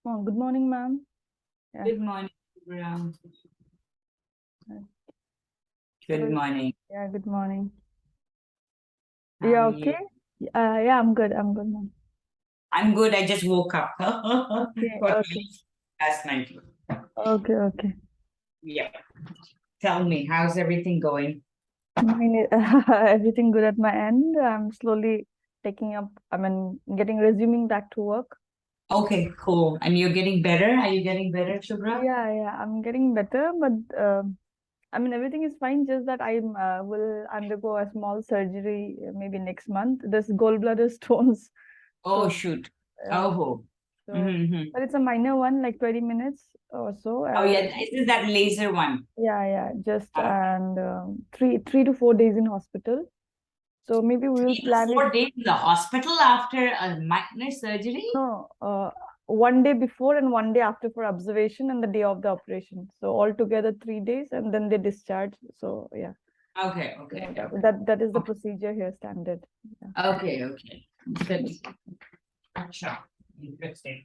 Oh, good morning, ma'am. Yeah. Good morning, Subra. Good So, morning. yeah, good morning. How Yeah, are okay. you? Yeah, I'm good. I'm good, ma'am. I'm good. I just woke up Okay, for okay, last night. okay. Yeah. Tell me, how's everything going? Everything good at my end. I'm slowly taking up, resuming back to work. Okay, cool. And you're getting better? Are you getting better, Subra? Yeah, I'm getting better, but everything is fine. Just that I will undergo a small surgery maybe next month. This gallbladder stones. Oh, So, shoot. yeah, Oh. so, Mm-hmm. but it's a minor one, like 20 minutes or so. Oh, yeah. This is that laser one. Yeah, just Uh, and 3 to 4 days in hospital. So maybe we will plan it. 4 days in the hospital after a minor surgery? No, 1 day before and 1 day after for observation and the day of the operation. So altogether 3 days, and then they discharge. So yeah, Okay, yeah, okay, that is the okay. procedure here, standard. Yeah. Okay. Good. Acha. Interesting.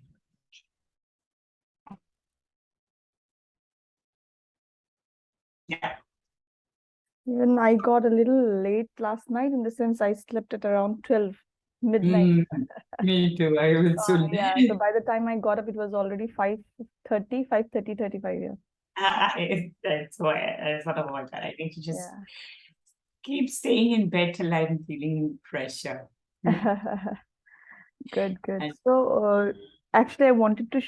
Yeah. Even I got a little late last night in the sense I slept at around 12 midnight. Me too. I also. Yeah, so by the time I got up, it was already 5:30, 5:35. Yeah. That's why I thought about that. I think you just Yeah. keep staying in bed till I'm feeling pressure. Hmm. Good. And So, actually, I wanted to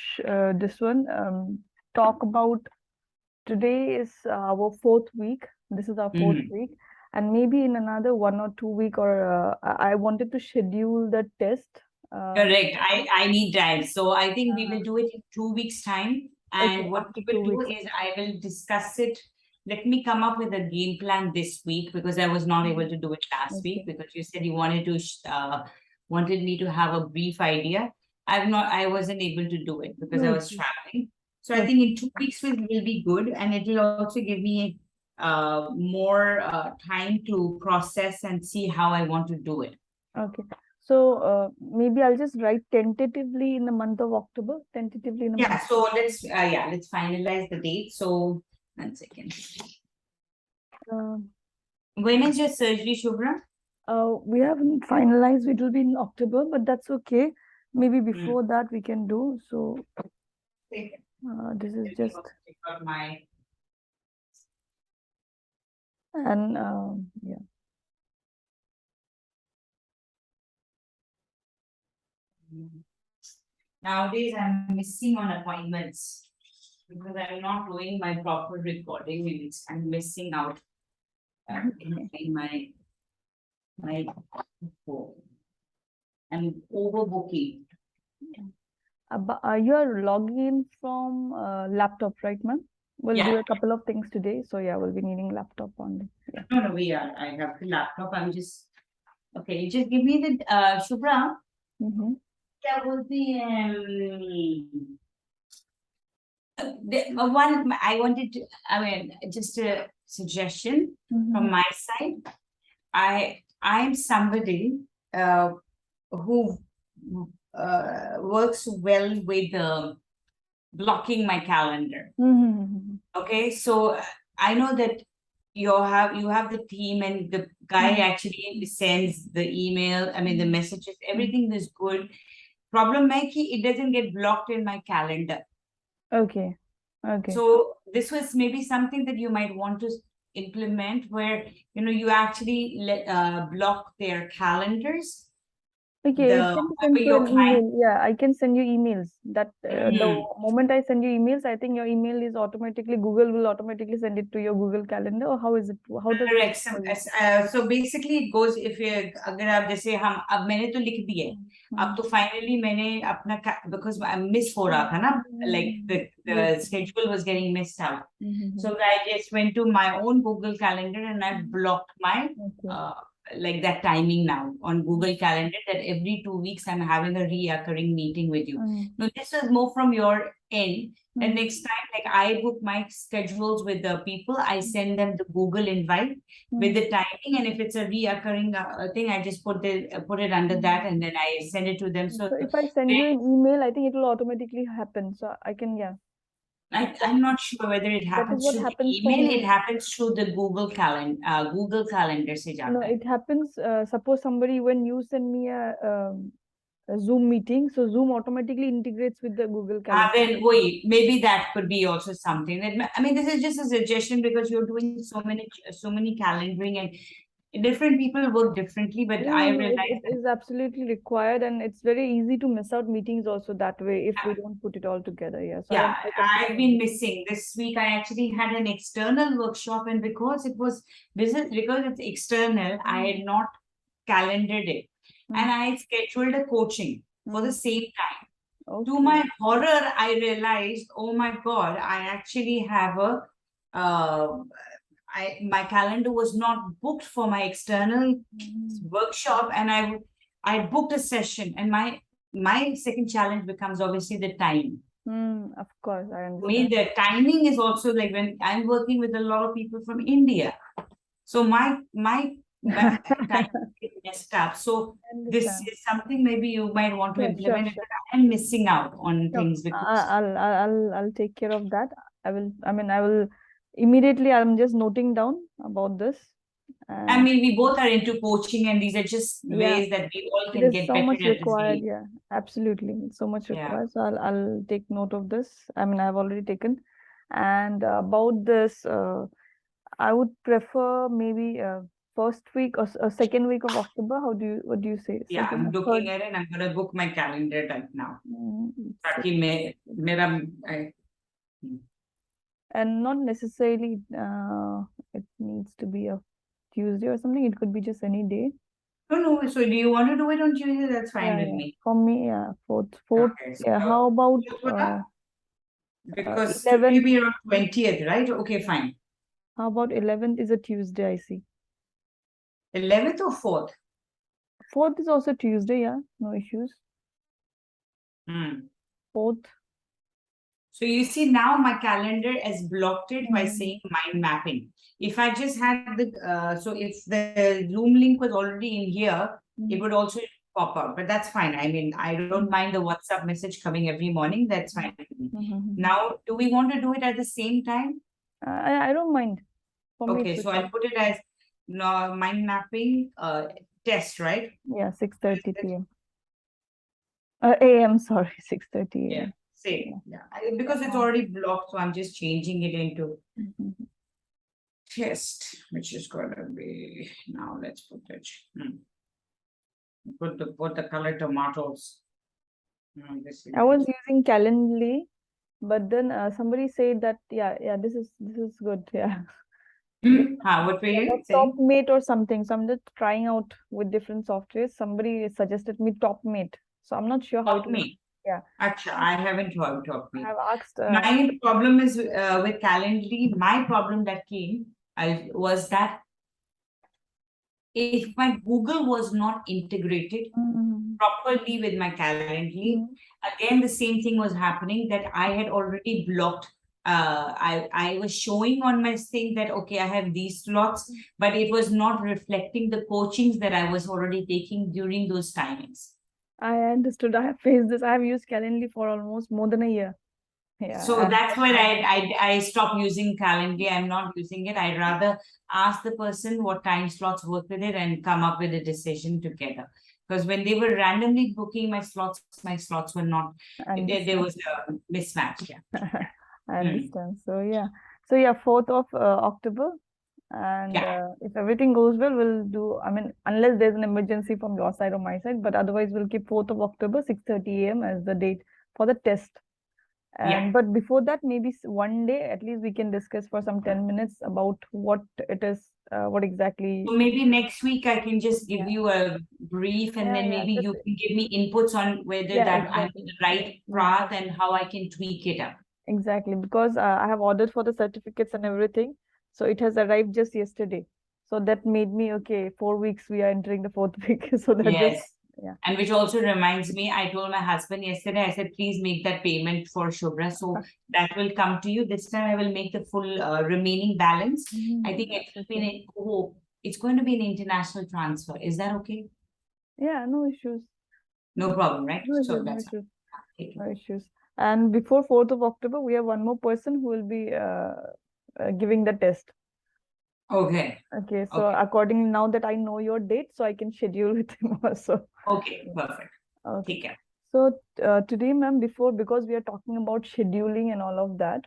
this one talk about today is our fourth week. This is our fourth Mhm. week, and maybe in another 1 or 2 week, or I wanted to schedule the test. Uh, Correct. I need time. So I think we uh, will do it in 2 weeks' time. okay, And what after we will two do weeks. is I will discuss it. Let me come up with a game plan this week because I was not able Mhm. to do it last week Okay. because you said you wanted to wanted me to have a brief idea. I wasn't able to do it because I was Okay. traveling. So I think Okay. in 2 weeks will be good, and it will also give me more time to process and see how I want to do it. Okay. So maybe I'll just write tentatively in the month of October. Tentatively in the Yeah, month. so let's finalize the date. So 1 second. Uh, When is your surgery, Shubhra? we haven't finalized. It will be in October, but that's okay. Maybe Hmm. before that we can do. So Second. this is Let me just also check out my. and yeah. Nowadays, I'm missing on appointments because I'm not doing my proper recording minutes. I'm missing out in my phone. I'm overbooking. But you're logging in from laptop, right, ma'am? We'll do Yeah. a couple of things today. So yeah, we'll be needing laptop only. Yeah. No, we are. I have the laptop. I'm just okay. Just give me the Shubhra. Mm-hmm. क्या बोलती हैं one I wanted to I mean just a suggestion Mm-hmm. from my side. I'm somebody who works well with blocking my calendar. Mm-hmm. Okay, so I know that you have the team and the guy Mm-hmm. actually sends the email, I mean the messages, Mm-hmm. everything is good. Problem है कि it doesn't get blocked in my calendar. Okay. Okay. So this was maybe something that you might want to implement where you actually block their calendars. Okay, you The can send through your an client. email. Yeah, I can send you emails. That the Mhm. moment I send you emails, I think your email is automatically Google will automatically send it to your Google Calendar. Or how is it? How does it work Correct. for you? So basically it goes if you अगर आप जैसे हम अब मैंने तो लिख दिए अब Mm-hmm. तो finally मैंने अपना because I miss हो रहा था ना like Yes. the schedule was getting missed out. Mm-hmm. So I just went to my own Google Calendar and I blocked my Okay. like that timing now on Google Calendar, that every 2 weeks I'm having a reoccurring meeting with you. No, this is more from your end. And next time, like I book my schedules with the people, I send them the Google invite with the timing, and if it's a reoccurring thing, I just put it under that, and then I send it to them. So if I send you an email, I think it will automatically happen. So I can, yeah. I'm not sure whether it happens what through the happens for email. me. It happens through the Google Calendar se No, jata hai. it happens. Suppose somebody, when you send me a Zoom meeting, so Zoom automatically integrates with the Google Calendar. Then maybe that could be also something that, I mean, this is just a suggestion because you're doing so many calendaring, and different people work differently, but I realize it is absolutely required, and it's very easy to miss out meetings also that way if we don't put it all together. Yeah. So yeah, I completely I've been missing. This week I actually had an external workshop, and because because it's external, I had not calendared it, and I scheduled a coaching for the same time. Okay. To my horror, I realized, oh my God, I actually have my calendar was not booked for my external workshop, and I booked a session, and my second challenge becomes obviously the time. Of course, I I understand. mean, the timing is also like when I'm working with a lot of people from India, so my time is messed up. So this is something maybe you might want to implement. Sure. I'm missing out on things because I'll take care of that. I will immediately. I'm just noting down about this. I mean, we both are into coaching, and these are just ways that we all can get so better much at this required. game. Yeah, absolutely. It's so much Yeah. required. So I'll take note of this. I mean, I've already taken. And about this, I would prefer maybe first week or second week of October. What do you say? Yeah, Second I'm or looking third? at it, and I'm gonna book my calendar right now. Six. And not necessarily it needs to be a Tuesday or something. It could be just any day. No. So do you want to do it on Tuesday? That's fine with me. For me, yeah, fourth. Okay, so Yeah. How about because 11th? maybe around 20th, right? Okay, fine. How about 11th is a Tuesday, I see. 11th or 4th? 4th is also Tuesday, yeah. No issues. 4th. So you see now my calendar has blocked it by saying mind mapping. If I just had so if the Zoom link was already in here, it would also pop up, but that's fine. I mean, I don't mind the WhatsApp message coming every morning. That's fine with me. Now, do we want to do it at the same time? I don't mind. For me, okay, so I'll put it as mind mapping test, right? Yeah, 6:30 p.m. AM, sorry, 6:30 Yeah, AM. same. Yeah, because it's already blocked, so I'm just changing it into test, which is going to be, now let's put it. Put the color tomatoes. I was using Calendly, but then somebody said that this is good. Yeah. What were you saying? Topmate or something. So I'm just trying out with different softwares. Somebody suggested me Topmate. So I'm not sure how it will. Yeah. Actually, I haven't heard Topmate. I have asked. My problem is with Calendly. My problem that came was that if my Google was not integrated properly with my Calendly, again, the same thing was happening, that I had already blocked. I was showing on my thing that, okay, I have these slots, but it was not reflecting the coachings that I was already taking during those timings. I understood. I have faced this. I have used Calendly for almost more than a year. Yeah. So that's why I stopped using Calendly. I'm not using it. I'd rather ask the person what time slots work with it and come up with a decision together. Because when they were randomly booking my slots were not, there was a mismatch. Yeah. I understand. So yeah. 4th of October. And if everything goes well, we'll do, I mean, unless there's an emergency from your side or my side, but otherwise we'll keep 4th of October, 6:30 AM as the date for the test. And but before that, maybe one day at least we can discuss for some 10 minutes about what it is, what exactly. So maybe next week I can just give you a brief, and then maybe you can give me inputs on whether that I'm on the right path and how I can tweak it up. Exactly, because I have ordered for the certificates and everything. So it has arrived just yesterday. So that made me, okay, 4 weeks, we are entering the fourth week. So that Yes. just, yeah. And which also reminds me, I told my husband yesterday, I said, please make that payment for Subra. So that will come to you. This time I will make the full remaining balance. I think it will be it's going to be an international transfer. Is that okay? Yeah, no issues. No problem, right? No So issues, no that's issues. okay. No issues. And before 4th of October, we have one more person who will be giving the test. Okay. Okay, so according, now that I know your date, so I can schedule with him also. Okay, perfect. Okay. Take care. So today, ma'am, because we are talking about scheduling and all of that.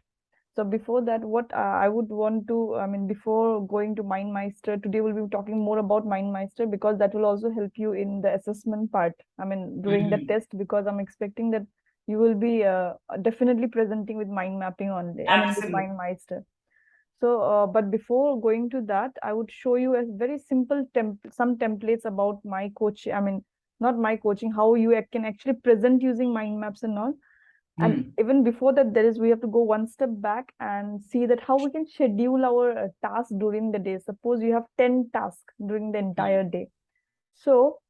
So before that, what I would want to, I mean, before going to MindMeister, today we'll be talking more about MindMeister, because that will also help you in the assessment part. I mean, during the test, because I'm expecting that you will be definitely presenting with mind mapping only. I mean, with MindMeister. So, but before going to that, I would show you a very simple some templates about my coach. I mean, not my coaching, how you can actually present using mind maps and all. And even before that, we have to go one step back and see that how we can schedule our tasks during the day. Suppose you have 10 tasks during the entire day. So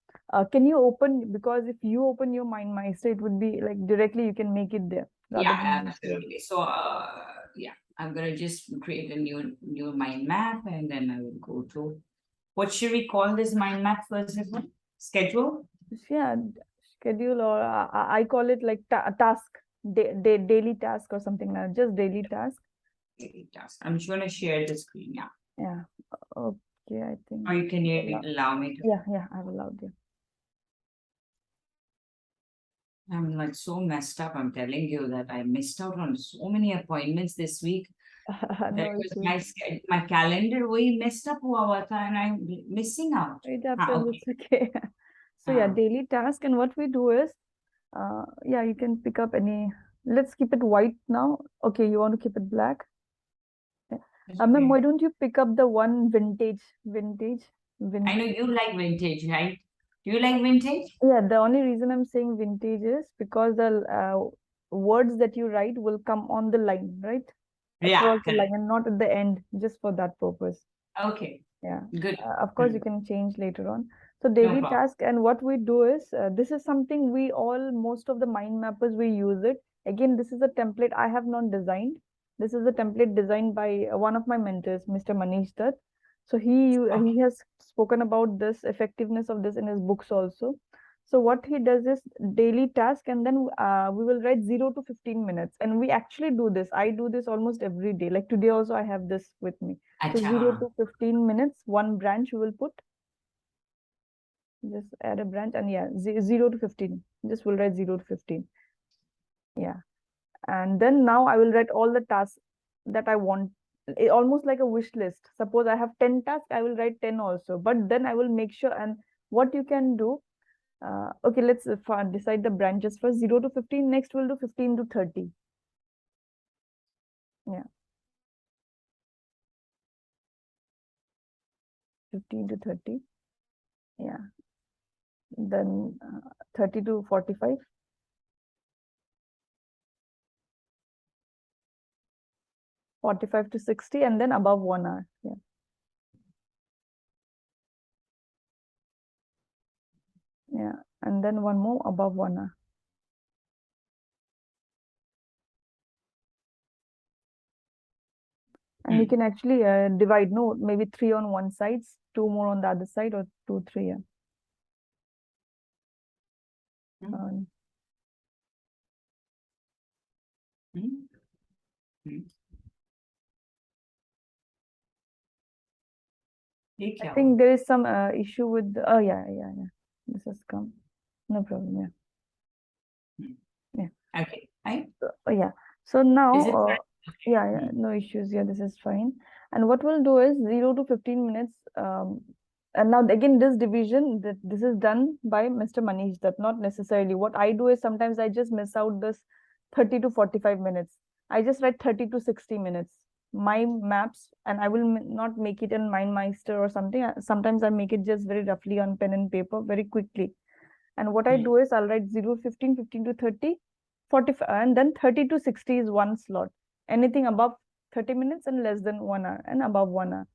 can you open, because if you open your MindMeister, it would be like directly you can make it there. Yeah, absolutely. So yeah, I'm gonna just create a new mind map, and then I will go to, what should we call this mind map first of all? Schedule? Yeah, schedule, or I call it like task, daily task or something like that. Just daily task. Daily task. I'm just gonna share the screen. Yeah. Yeah. Okay, I think. Or can you allow me to? Yeah, I've allowed you. I'm like so messed up. I'm telling you that I missed out on so many appointments this week. No my calendar way messed up and I'm missing out. It happens. Okay. It's okay. So yeah, daily task, and what we do is, yeah, you can pick up any. Let's keep it white now. Okay, you want to keep it black? Ma'am, why don't you pick up the one vintage? I know you like vintage, right? Do you like vintage? Yeah, the only reason I'm saying vintage is because the words that you write will come on the line, right? Across the line and not at the end, just for that purpose. Okay. Yeah. Good. Of course, you can change later on. So daily task, and what we do is, this is something most of the mind mappers, we use it. Again, this is a template I have not designed. This is a template designed by one of my mentors, Mr. Manish Dutt. So he has spoken about this effectiveness of this in his books also. So what he does is daily task, and then we will write 0 to 15 minutes. And we actually do this. I do this almost every day. Like today also, I have this with me. So 0 to 15 minutes, one branch we will put. Just add a branch, and yeah, 0 to 15. Just will write 0 to 15. Yeah. And then now I will write all the tasks that I want, almost like a wish list. Suppose I have 10 tasks, I will write 10 also. But then I will make sure, and what you can do, okay, let's decide the branches first. 0 to 15. Next we'll do 15 to 30. Yeah. 15 to 30. Yeah. Then 30 to 45. 45 to 60, and then above 1 hour. Yeah. Yeah. And then one more above 1 hour. And you can actually divide, no, maybe 3 on one side, 2 more on the other side, or 2, 3. Yeah. I think there is some issue with. Oh yeah. This has come. No problem. Yeah. Okay. Right. Yeah. So now, yeah, no issues. Yeah, this is fine. And what we'll do is 0 to 15 minutes. And now again, this division, this is done by Mr. Manish Dutt, not necessarily. What I do is sometimes I just miss out this 30 to 45 minutes. I just write 30 to 60 minutes. My maps, and I will not make it in MindMeister or something. Sometimes I make it just very roughly on pen and paper, very quickly. And what I do is I'll write 0 to 15, 15 to 30, 45, and then 30 to 60 is one slot. Anything above 30 minutes and less than 1 hour, and above 1 hour.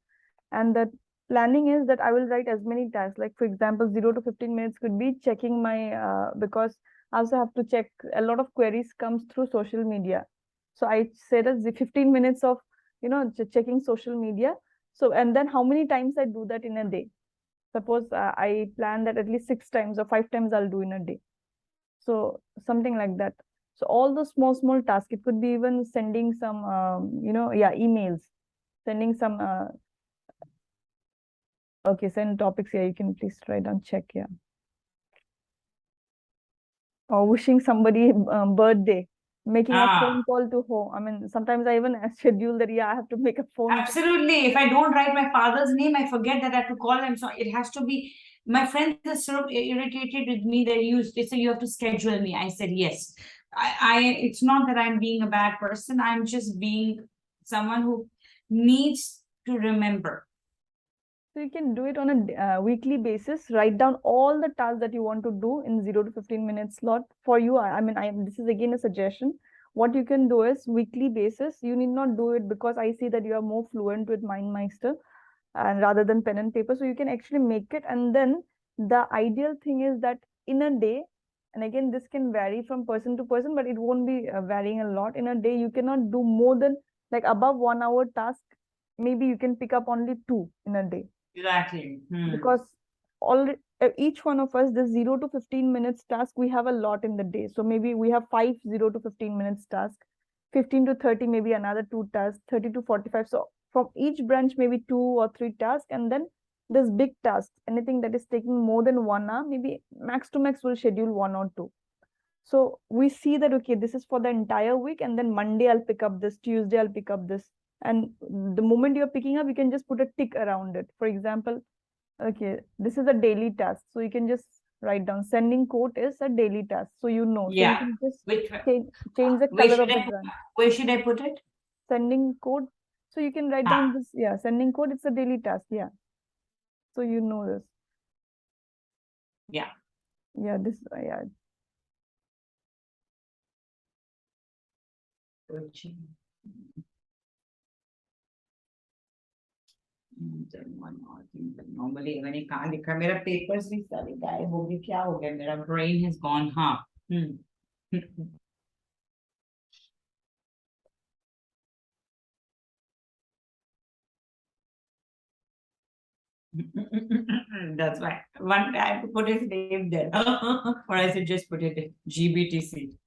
And that planning is that I will write as many tasks. Like for example, 0 to 15 minutes could be checking my, because I also have to check a lot of queries comes through social media. So I said as the 15 minutes of, checking social media. So, and then how many times I do that in a day? Suppose I plan that at least 6 times or 5 times I'll do in a day. So something like that. So all those small tasks, it could be even sending some, emails, sending some, okay, send topics here. You can please write down, check, yeah. Or wishing somebody birthday, making a phone call to home. I mean, sometimes I even schedule that, yeah, I have to make a phone call. Absolutely. If I don't write my father's name, I forget that I have to call him. So it has to be. My friends are sort of irritated with me. They say you have to schedule me. I said yes. It's not that I'm being a bad person. I'm just being someone who needs to remember. So you can do it on a weekly basis. Write down all the tasks that you want to do in 0 to 15 minutes slot for you. I mean, this is again a suggestion. What you can do is weekly basis. You need not do it because I see that you are more fluent with MindMeister and rather than pen and paper. So you can actually make it. And then the ideal thing is that in a day, and again, this can vary from person to person, but it won't be varying a lot. In a day, you cannot do more than like above 1 hour task. Maybe you can pick up only 2 in a day. Exactly. Because each one of us, the 0 to 15 minutes task, we have a lot in the day. So maybe we have 5 0 to 15 minutes task, 15 to 30, maybe another 2 tasks, 30 to 45. So from each branch, maybe 2 or 3 tasks. And then this big task, anything that is taking more than 1 hour, maybe max to max will schedule 1 or 2. So we see that, okay, this is for the entire week. And then Monday, I'll pick up this, Tuesday, I'll pick up this. And the moment you're picking up, you can just put a tick around it. For example, okay, this is a daily task. So you can just write down sending quote is a daily task. So you know. So you can just change the color of the brand. Where should I put it? Sending code. So you can write down this. Yeah, sending code. It's a daily task. Yeah. So you know this. Yeah. Yeah. This. Yeah. Normally मैंने कहाँ लिखा मेरा papers भी सारे गायब हो गए क्या हो गया मेरा brain has gone हाँ That's why one day I have to put his name there or I should just put it GBTC.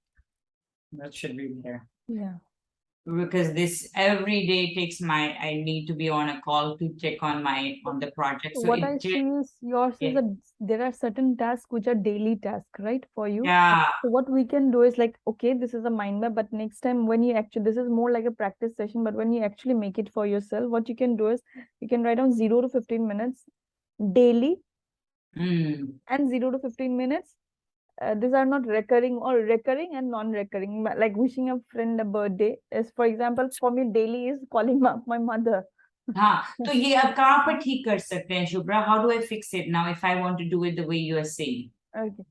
That should be there. Yeah. Because this every day takes I need to be on a call to check on the project. So what I see is yours is there are certain tasks which are daily tasks, right, for you. Yeah. So what we can do is like, okay, this is a mind map, but next time when you actually, this is more like a practice session, but when you actually make it for yourself, what you can do is you can write down 0 to 15 minutes daily and 0 to 15 minutes. These are not recurring or recurring and non-recurring. Like wishing a friend a birthday is, for example, for me daily is calling up my mother. हाँ तो ये अब कहाँ पर ठीक कर सकते हैं Shubhra? How do I fix it now if I want to do it the way you are saying? Okay,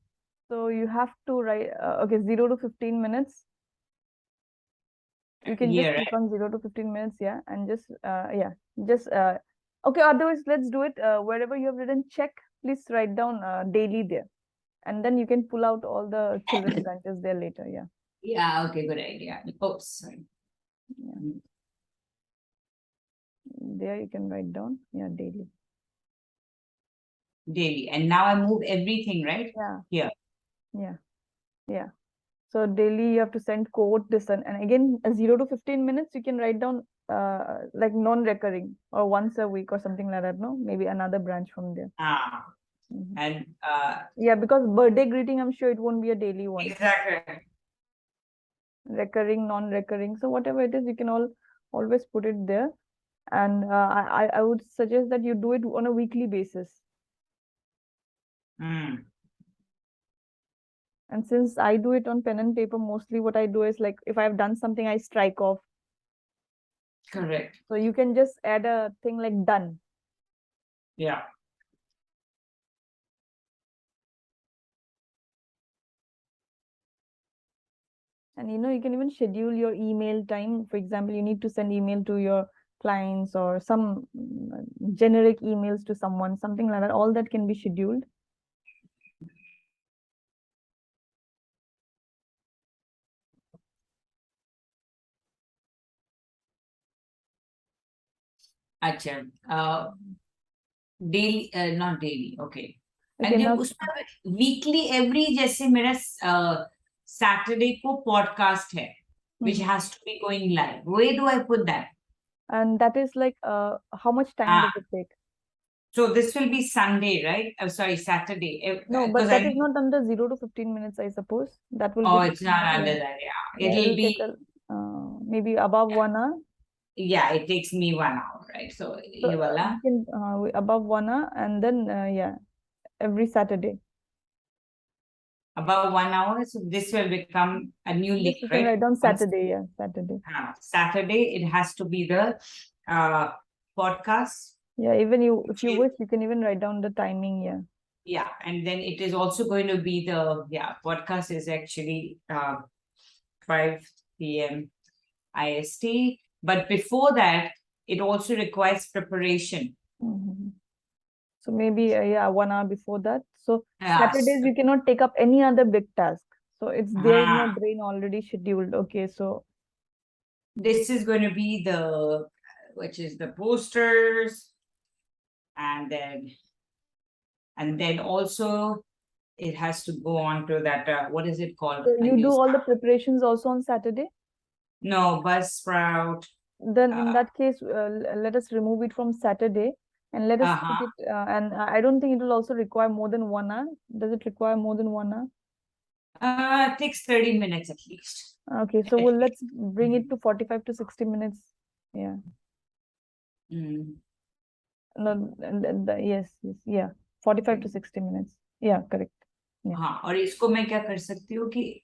so you have to write okay, 0 to 15 minutes. You can just click on 0 to 15 minutes, yeah, and just okay, otherwise let's do it wherever you have written check, please write down daily there, and then you can pull out all the children branches there later. Yeah, okay, good idea. Oops, sorry. Yeah. There you can write down, yeah, daily. And now I move everything, right? Yeah. Yeah. So daily you have to send quote this, and again 0 to 15 minutes you can write down like non-recurring or once a week or something like that. No, maybe another branch from there. And yeah, because birthday greeting, I'm sure it won't be a daily one. Exactly. Recurring, non-recurring, so whatever it is, you can always put it there. And I would suggest that you do it on a weekly basis. And since I do it on pen and paper, mostly what I do is like, if I've done something, I strike off. Correct. So you can just add a thing like done. Yeah. And you can even schedule your email time. For example, you need to send email to your clients or some generic emails to someone, something like that. All that can be scheduled. अच्छा, daily, not daily, okay. Okay, and now जब उसमें weekly every, जैसे मेरा Saturday को podcast है which has to be going live, where do I put that? And that is like how much time does it take? So this will be Sunday, right? Oh, sorry, Saturday. No, but that is not under 0 to 15 minutes, I suppose. That will be it's not under that. Yeah, it'll be take maybe above 1 hour. Yeah, it takes me 1 hour, right? So we can above 1 hour, and then yeah, every Saturday. About 1 hour, so this will become a new link, you right? can write down Saturday. Yeah, Saturday. Saturday, it has to be the podcast. Yeah, even if you wish, you can even write down the timing. Yeah. Yeah, and then it is also going to be the podcast is actually 5 p.m. IST. But before that, it also requires preparation. So maybe yeah, 1 hour before that. So Saturdays you cannot take up any other big task. So it's there in your brain already scheduled. Okay, so this is going to be which is the posters, and then also it has to go on to that, what is it called? So you do all the preparations also on Saturday? No, Buzzsprout. Then in that case, let us remove it from Saturday and let us put it, and I don't think it will also require more than 1 hour. Does it require more than 1 hour? It takes 30 minutes at least. Okay, so let's bring it to 45 to 60 minutes. Yeah. No, yes, yeah, 45 to 60 minutes. Yeah, correct. हाँ, और इसको मैं क्या कर सकती हूँ कि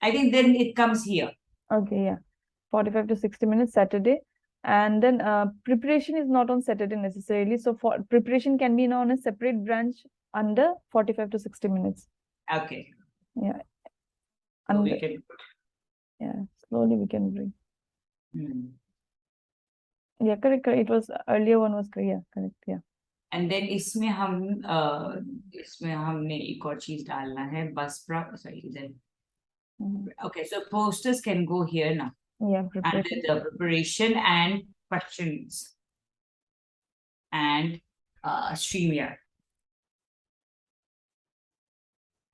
I think then it comes here. Okay, yeah, 45 to 60 minutes Saturday. And then preparation is not on Saturday necessarily. So for preparation can be on a separate branch under 45 to 60 minutes. Okay. Yeah. So we can put. Yeah, slowly we can bring. Yeah, correct. It was earlier one was yeah, correct. Yeah. And then इसमें हमने एक और चीज डालना है, sorry, then. Okay, so posters can go here now. Yeah, preparation. And the preparation and questions and StreamYard.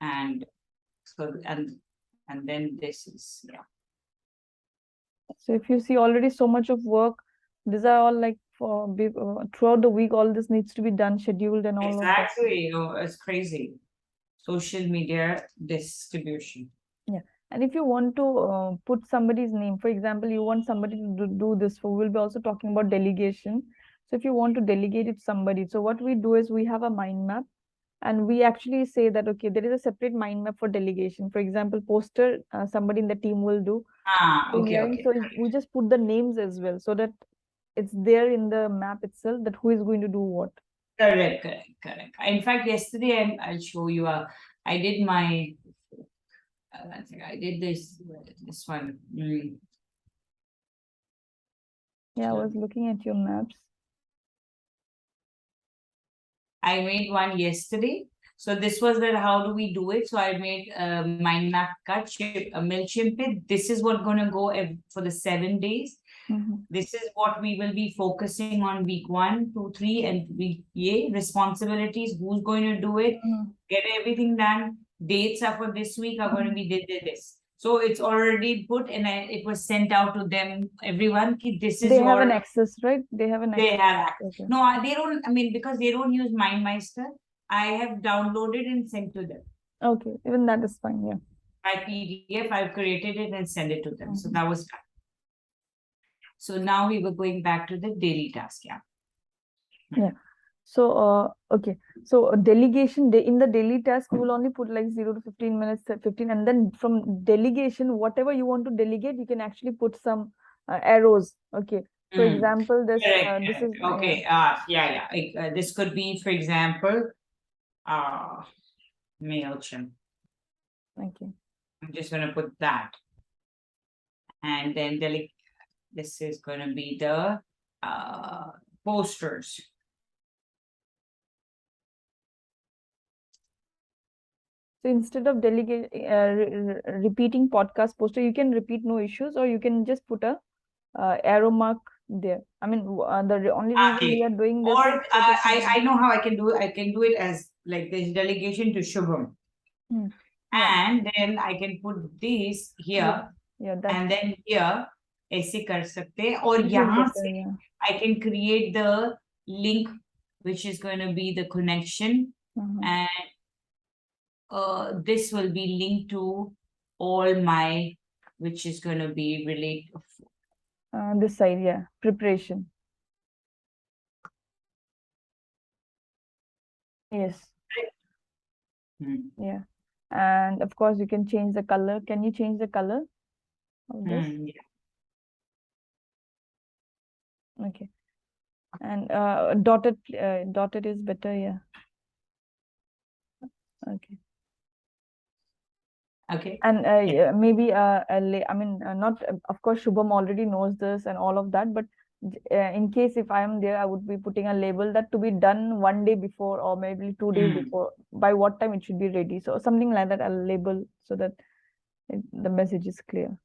And so and then this is So if you see already so much of work, these are all like for throughout the week, all this needs to be done, scheduled and all exactly, of that. It's crazy. Social media distribution. Yeah. And if you want to put somebody's name, for example, you want somebody to do this, we'll be also talking about delegation. So if you want to delegate it to somebody, so what we do is we have a mind map, and we actually say that, okay, there is a separate mind map for delegation. For example, poster, somebody in the team will do. Okay. So we just put the names as well, so that it's there in the map itself that who is going to do what. Correct. In fact, yesterday, I'll show you, I did my, I did this one. Yeah, I was looking at your maps. I made one yesterday. So this was that, how do we do it? So I made a mind map cut, MailChimp. This is what's going to go for the 7 days. This is what we will be focusing on week 1, 2, 3, and week responsibilities. Who's going to do it? Get everything done. Dates are for this week are going to be this. So it's already put, and it was sent out to them, everyone. This is they have an access, right? They have an access. They have access. Okay. No, they don't. I mean, because they don't use MindMeister, I have downloaded and sent to them. Okay, even that is fine. Yeah. By PDF, I've created it and sent it to them. So that was done. So now we were going back to the daily task. Yeah. So okay, so delegation, in the daily task, we will only put like 0 to 15 minutes, 15, and then from delegation, whatever you want to delegate, you can actually put some arrows. Okay, for example, this this is okay. This could be, for example, MailChimp. Okay, I'm just going to put that, and then this is going to be the posters. So instead of repeating podcast poster, you can repeat no issues, or you can just put a arrow mark there. I mean, the only reason we are doing this Or is so that I know how I can do it. I can do it as like this delegation to Shubham. yeah. And then I can put this here, yeah, and then here ऐसे कर सकते हैं, और this is यहाँ better, से yeah. I can create the link which is going to be the connection, and this will be linked to all my, which is going to be related. This side, yeah, preparation. Yes. Yeah. And of course, you can change the color. Can you change the color of this? Yeah. Okay. And dotted is better, yeah. Okay. Okay. And maybe I mean, not of course, Shubham already knows this and all of that, but in case if I am there, I would be putting a label that to be done 1 day before, or maybe 2 days before. By what time it should be ready? So something like that, I'll label so that the message is clear.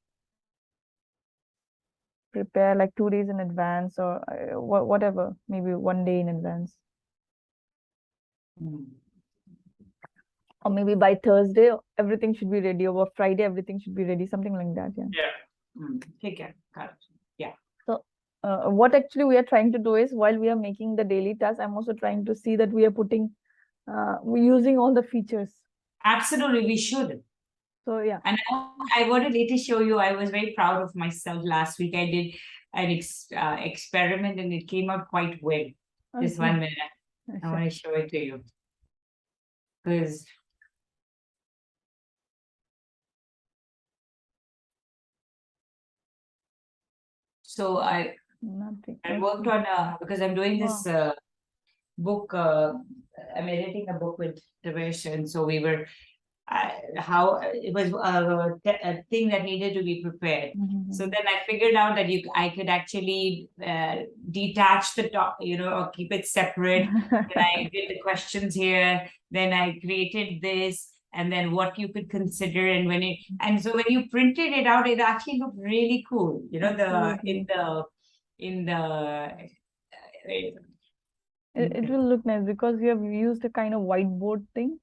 Prepare like 2 days in advance, or whatever, maybe 1 day in advance. Or maybe by Thursday, everything should be ready, or Friday, everything should be ready, something like that. Take care. Yeah. So what actually we are trying to do is, while we are making the daily task, I'm also trying to see that we are putting, we're using all the features. Absolutely, we should. So yeah. And I want to later show you, I was very proud of myself last week. I did an experiment and it came out quite well. Just 1 minute. I want to show it to you. Because so I worked on because I'm doing this book. I'm editing a book with Devesh, and so we were how it was a thing that needed to be prepared. So then I figured out that I could actually detach the top, or keep it separate. Then I did the questions here. Then I created this, and then what you could consider, and so when you printed it out, it actually looked really cool. In the it will look nice because you have used a kind of whiteboard thing.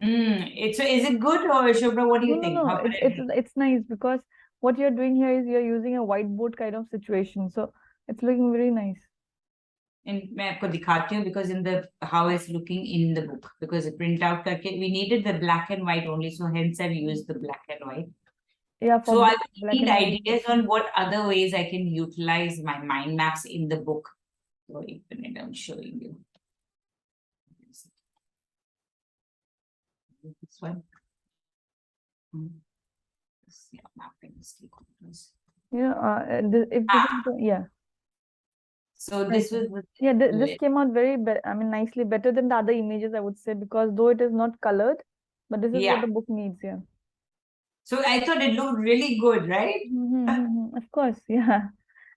Is it good, or Subra, what do you think? No, it's nice because what you're doing here is you're using a whiteboard kind of situation, so it's looking very nice. And मैं आपको दिखाती हूँ because in the how it's looking in the book, because print out करके we needed the black and white only, so hence I've used the black and white. Yeah. So I need ideas on what other ways I can utilize my mind maps in the book. So I'm showing you. This one. Yeah, mapping stakeholders. Yeah. So this was this came out very nicely, better than the other images, I would say, because though it is not colored, but this is what the book needs. Yeah. So I thought it looked really good, right? Of course, yeah.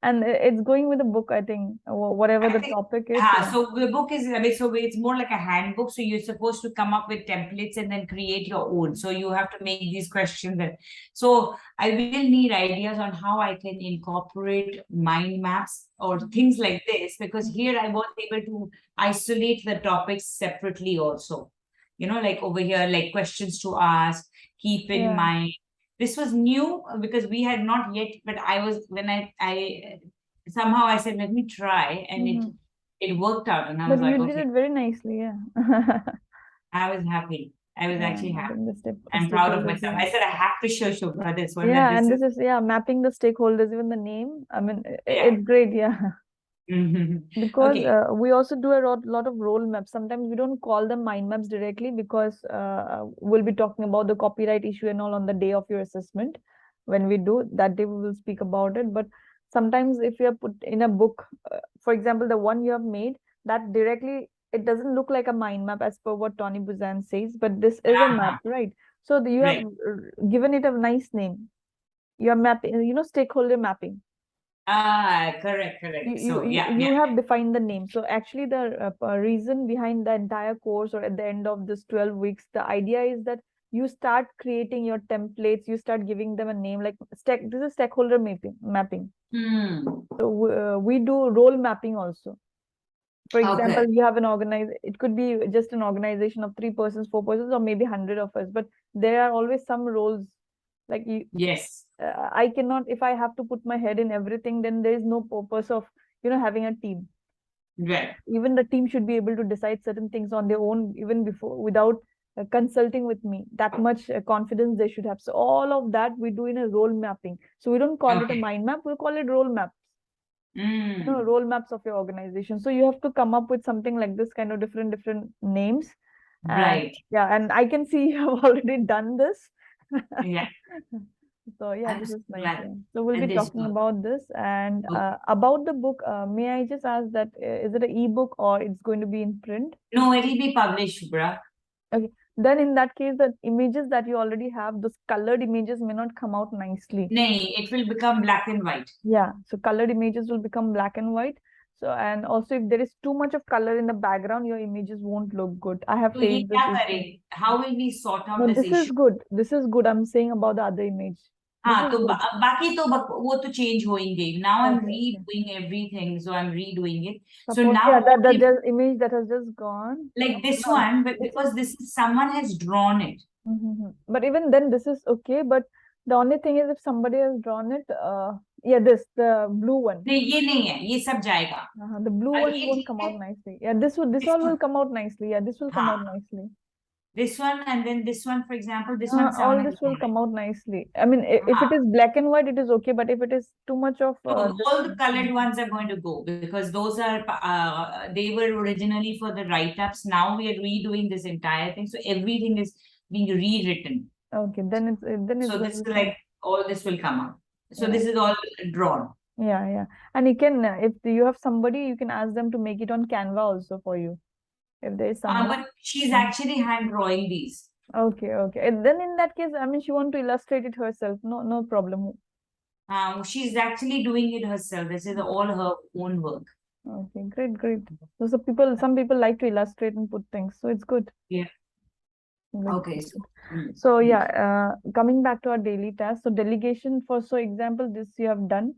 And it's going with the book, I think, whatever the topic is. So the book is, so it's more like a handbook. So you're supposed to come up with templates and then create your own. So you have to make these questions. So I will need ideas on how I can incorporate mind maps or things like this, because here I was able to isolate the topics separately also. Like over here, like questions to ask, keep in mind. This was new because we had not yet, but I somehow I said, let me try, and it worked out. And I was like, you did it very nicely, yeah. I was happy. I was actually happy. I'm I'm proud of myself. I said I have to show Subra this one. Yeah, and this is mapping the stakeholders, even the name. I mean, it's great, yeah. Because we also do a lot of role maps. Sometimes we don't call them mind maps directly because we'll be talking about the copyright issue and all on the day of your assessment. When we do that day, we will speak about it. But sometimes if you are put in a book, for example, the one you have made, that directly, it doesn't look like a mind map as per what Tony Buzan says, but this is a map, right? So you have given it a nice name. You are mapping, stakeholder mapping. Correct. You have defined the name. So actually the reason behind the entire course, or at the end of this 12 weeks, the idea is that you start creating your templates, you start giving them a name, like this is stakeholder mapping. So we do role mapping also. For example, you have it could be just an organization of 3 persons, 4 persons, or maybe 100 of us, but there are always some roles, like you. Yes. I cannot, if I have to put my head in everything, then there is no purpose of, having a team. Right. Even the team should be able to decide certain things on their own, even before, without consulting with me. That much confidence they should have. So all of that we do in a role mapping. So we don't call it a mind map, we call it role maps. Role maps of your organization. So you have to come up with something like this, kind of different names. Right. And I can see you have already done this. Yeah. So yeah, this is nice. So we'll be talking about this, and about the book. May I just ask that is it an ebook or it's going to be in print? No, it'll be published, Subra. Okay. Then in that case, the images that you already have, those colored images may not come out nicely. No, it will become black and white. Yeah. So colored images will become black and white. So, and also if there is too much of color in the background, your images won't look good. I have faced this issue. How will we sort out this issue? This is good. This is good. I'm saying about the other image. तो बाकी तो वो तो change होंगे. Now I'm redoing everything, so I'm redoing it. So now the image that has just gone, like this one, but because this is someone has drawn it. But even then, this is okay. But the only thing is, if somebody has drawn it, the blue one. नहीं ये नहीं है, ये सब जाएगा. The blue one won't come out nicely. Yeah, this one will come out nicely. Yeah, this will come out nicely. This one and then this one, for example, this one. All this will come out nicely. I mean, if it is black and white, it is okay. But if it is too much of all the colored ones are going to go, because those are they were originally for the write-ups. Now we are redoing this entire thing, so everything is being rewritten. Okay, then it's so this is like all this will come out. So this is all drawn. Yeah, and you can if you have somebody, you can ask them to make it on Canva also for you. If there is someone. But she's actually hand drawing these. Okay. And then in that case, I mean, she want to illustrate it herself. No problem. She's actually doing it herself. This is all her own work. Okay, great. So some people like to illustrate and put things, so it's good. Yeah. Okay. So yeah, coming back to our daily tasks. So delegation for example, this you have done.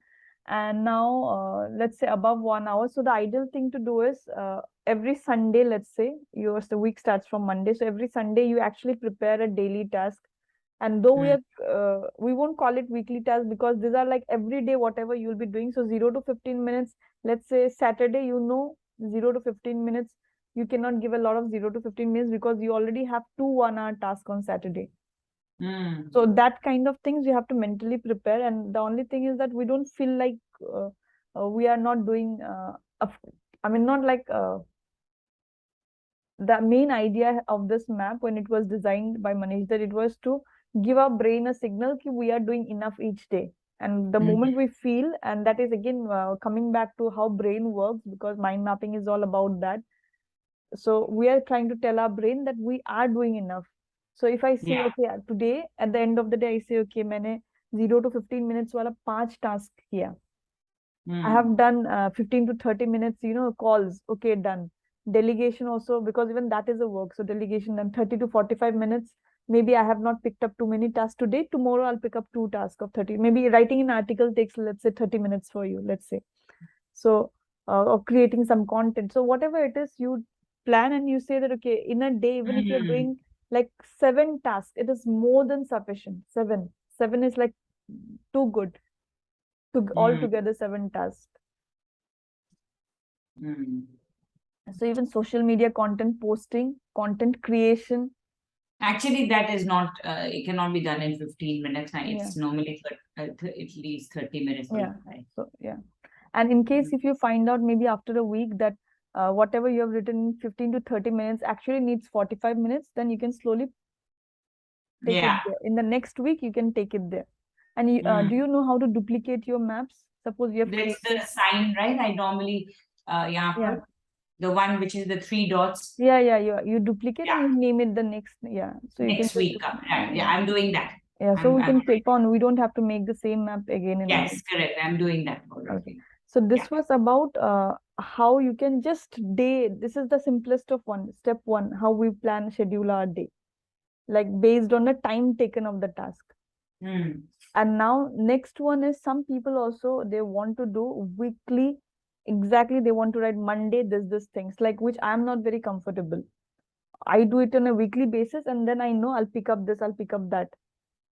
And now let's say above 1 hour. So the ideal thing to do is every Sunday, let's say the week starts from Monday. So every Sunday you actually prepare a daily task. And though we won't call it weekly task, because these are like every day whatever you'll be doing. So 0 to 15 minutes. Let's say Saturday, 0 to 15 minutes. You cannot give a lot of 0 to 15 minutes because you already have 2 1-hour tasks on Saturday. So that kind of things you have to mentally prepare. And the only thing is that we don't feel like we are not doing not like the main idea of this map when it was designed by Manish, that it was to give our brain a signal that we are doing enough each day. And the moment we feel, and that is again coming back to how brain works, because mind mapping is all about that. So we are trying to tell our brain that we are doing enough. So if I say, okay, today at the end of the day, I say, okay, मैंने 0 to 15 minutes वाला 5 tasks किया. I have done 15 to 30 minutes, calls. Okay, done. Delegation also, because even that is a work. So delegation done. 30 to 45 minutes. Maybe I have not picked up too many tasks today. Tomorrow I'll pick up 2 tasks of 30. Maybe writing an article takes, let's say, 30 minutes for you, let's say. So, or creating some content. So whatever it is, you plan and you say that, okay, in a day, even if you're doing like 7 tasks, it is more than sufficient. 7 is like too good to all together 7 tasks. So even social media content posting, content creation. Actually, that is not, it cannot be done in 15 minutes. It's normally at least 30 minutes. And in case if you find out maybe after a week that whatever you have written in 15 to 30 minutes actually needs 45 minutes, then you can slowly take it there. In the next week, you can take it there. And you, do you know how to duplicate your maps? Suppose you have... That's the sign, right? I normally, the one which is the 3 dots. You duplicate and you name it the next, so next week. I'm doing that. Yeah, so we can click on, we don't have to make the same map again and Yes, again. correct. I'm doing that Okay. already. So this was about how you can just this is the simplest of step one, how we plan, schedule our day, like based on the time taken of the task. And now next one is, some people also, they want to do weekly, exactly, they want to write Monday this things, like which I'm not very comfortable. I do it on a weekly basis, and then I know I'll pick up this, I'll pick up that.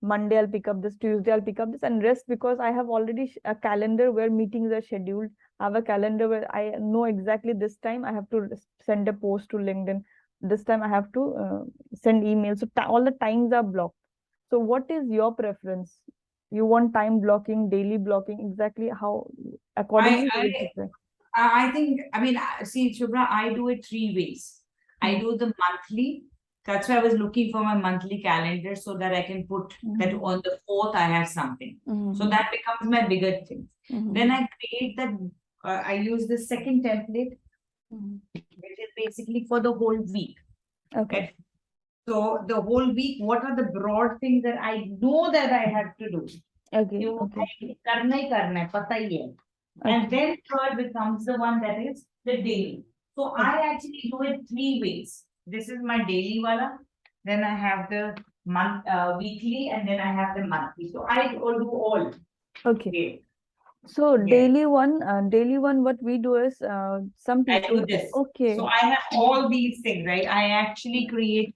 Monday I'll pick up this, Tuesday I'll pick up this, and rest, because I have already a calendar where meetings are scheduled. I have a calendar where I know exactly this time I have to send a post to LinkedIn. This time I have to send emails. So all the times are blocked. So what is your preference? You want time blocking, daily blocking, exactly how accordingly you will prepare. I think, I mean, see, Subra, I do it 3 ways. I do the monthly. That's why I was looking for my monthly calendar so that I can put that on the 4th, I have something. So that becomes my bigger thing. Then I create that, I use the second template, which is basically for the whole week. Okay. So the whole week, what are the broad things that I know that I have to do? Okay. करना ही करना है, पता ही है. And then third becomes the one that is the daily. So I actually do it 3 ways. This is my daily wala. Then I have the weekly, and then I have the monthly. So I do all. Okay. So daily one, what we do is some people. I do this. Okay. So I have all these things, right? I actually create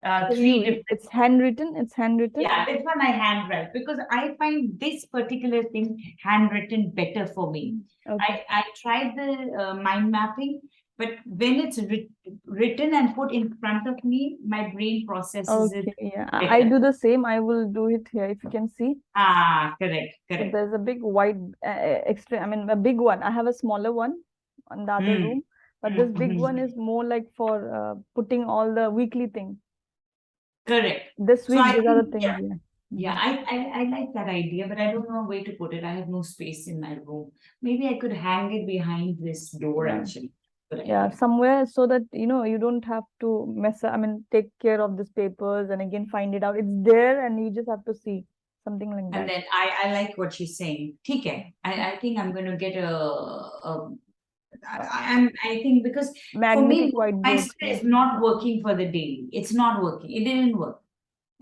3 different. It's handwritten. It's handwritten. Yeah, this one I handwrite because I find this particular thing handwritten better for me. Okay. I tried the mind mapping, but when it's written and put in front of me, my brain processes it. Yeah, I do the same. I will do it here if you can see. Correct. So there's a big white extra. I mean, a big one. I have a smaller one on the other room, but this big one is more like for putting all the weekly things. Correct. This week, these are the things. Yeah, I like that idea, but I don't know where to put it. I have no space in my room. Maybe I could hang it behind this door, actually. Yeah, somewhere, so that you don't have to take care of these papers and again find it out. It's there and you just have to see something like that. And then I like what she's saying. Okay, I think I'm going to get I think because magnetic for me, whiteboard. my skill is not working for the daily. It's not working. It didn't work.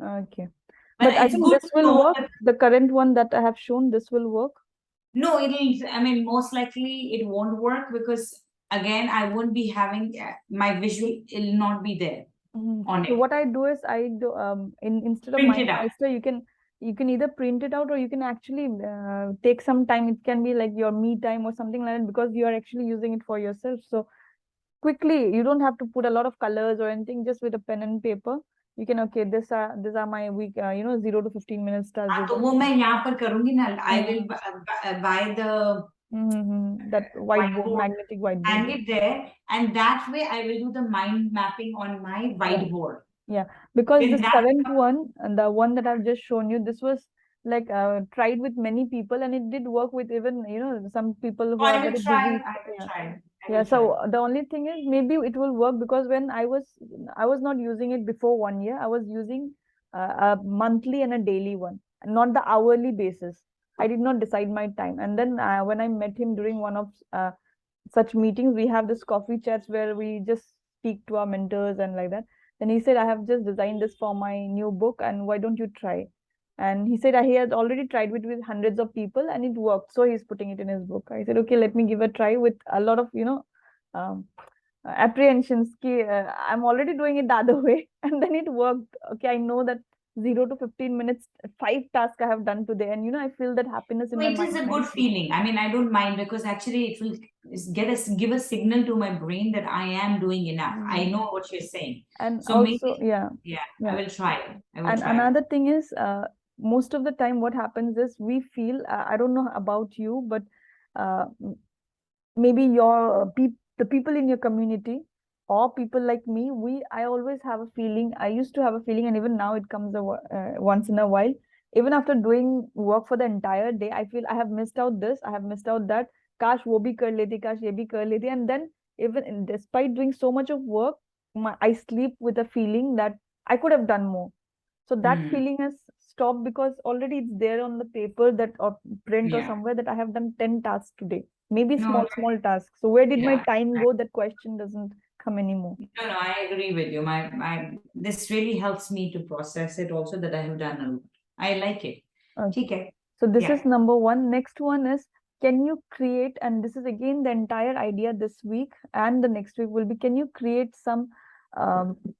Okay. But I think this will work. The current one that I have shown, this will work. No, most likely it won't work because again, I won't be having my visual, it'll not be there on it. So what I do is I do instead of MindMeister, you can either print it out or you can actually take some time. It can be like your me time or something like that, because you are actually using it for yourself. So quickly, you don't have to put a lot of colors or anything. Just with a pen and paper, you can these are my week 0 to 15 minutes tasks. तो वो मैं यहाँ पर करूँगी ना. I will buy the that whiteboard, magnetic whiteboard. Hang it there, and that way I will do the mind mapping on my whiteboard. Yeah, because this current one, and the one that I've just shown you, this was like tried with many people, and it did work with even some people who are very busy. I will try. Yeah, so the only thing is maybe it will work, because when I was not using it before 1 year. I was using a monthly and a daily one, not the hourly basis. I did not decide my time, and then when I met him during one of such meetings, we have this coffee chats where we just speak to our mentors and like that. Then he said, I have just designed this for my new book, and why don't you try? And he said he has already tried it with hundreds of people and it worked. So he's putting it in his book. I said, okay, let me give a try with a lot of, apprehensions. I'm already doing it the other way. And then it worked. Okay, I know that 0 to 15 minutes, 5 tasks I have done today. And, I feel that happiness in my mind. It is a good feeling. I mean, I don't mind, because actually it will give a signal to my brain that I am doing enough. I know what you're saying. And so also, maybe, I will try it. Another thing is, most of the time what happens is we feel, I don't know about you, but maybe the people in your community or people like me, I always have a feeling, I used to have a feeling, and even now it comes once in a while, even after doing work for the entire day, I feel I have missed out this, I have missed out that, kash wo bhi kar leti, kash ye bhi kar leti. And then even despite doing so much of work, I sleep with a feeling that I could have done more. So that feeling has stop because already it's there on the paper that or print or somewhere that I have done 10 tasks today. Maybe small tasks. So where did my time go? That question doesn't come anymore. No, I agree with you. This really helps me to process it also that I have done a lot. I like it. Okay. So this is number one. Next one is, can you create, and this is again the entire idea this week and the next week will be, can you create some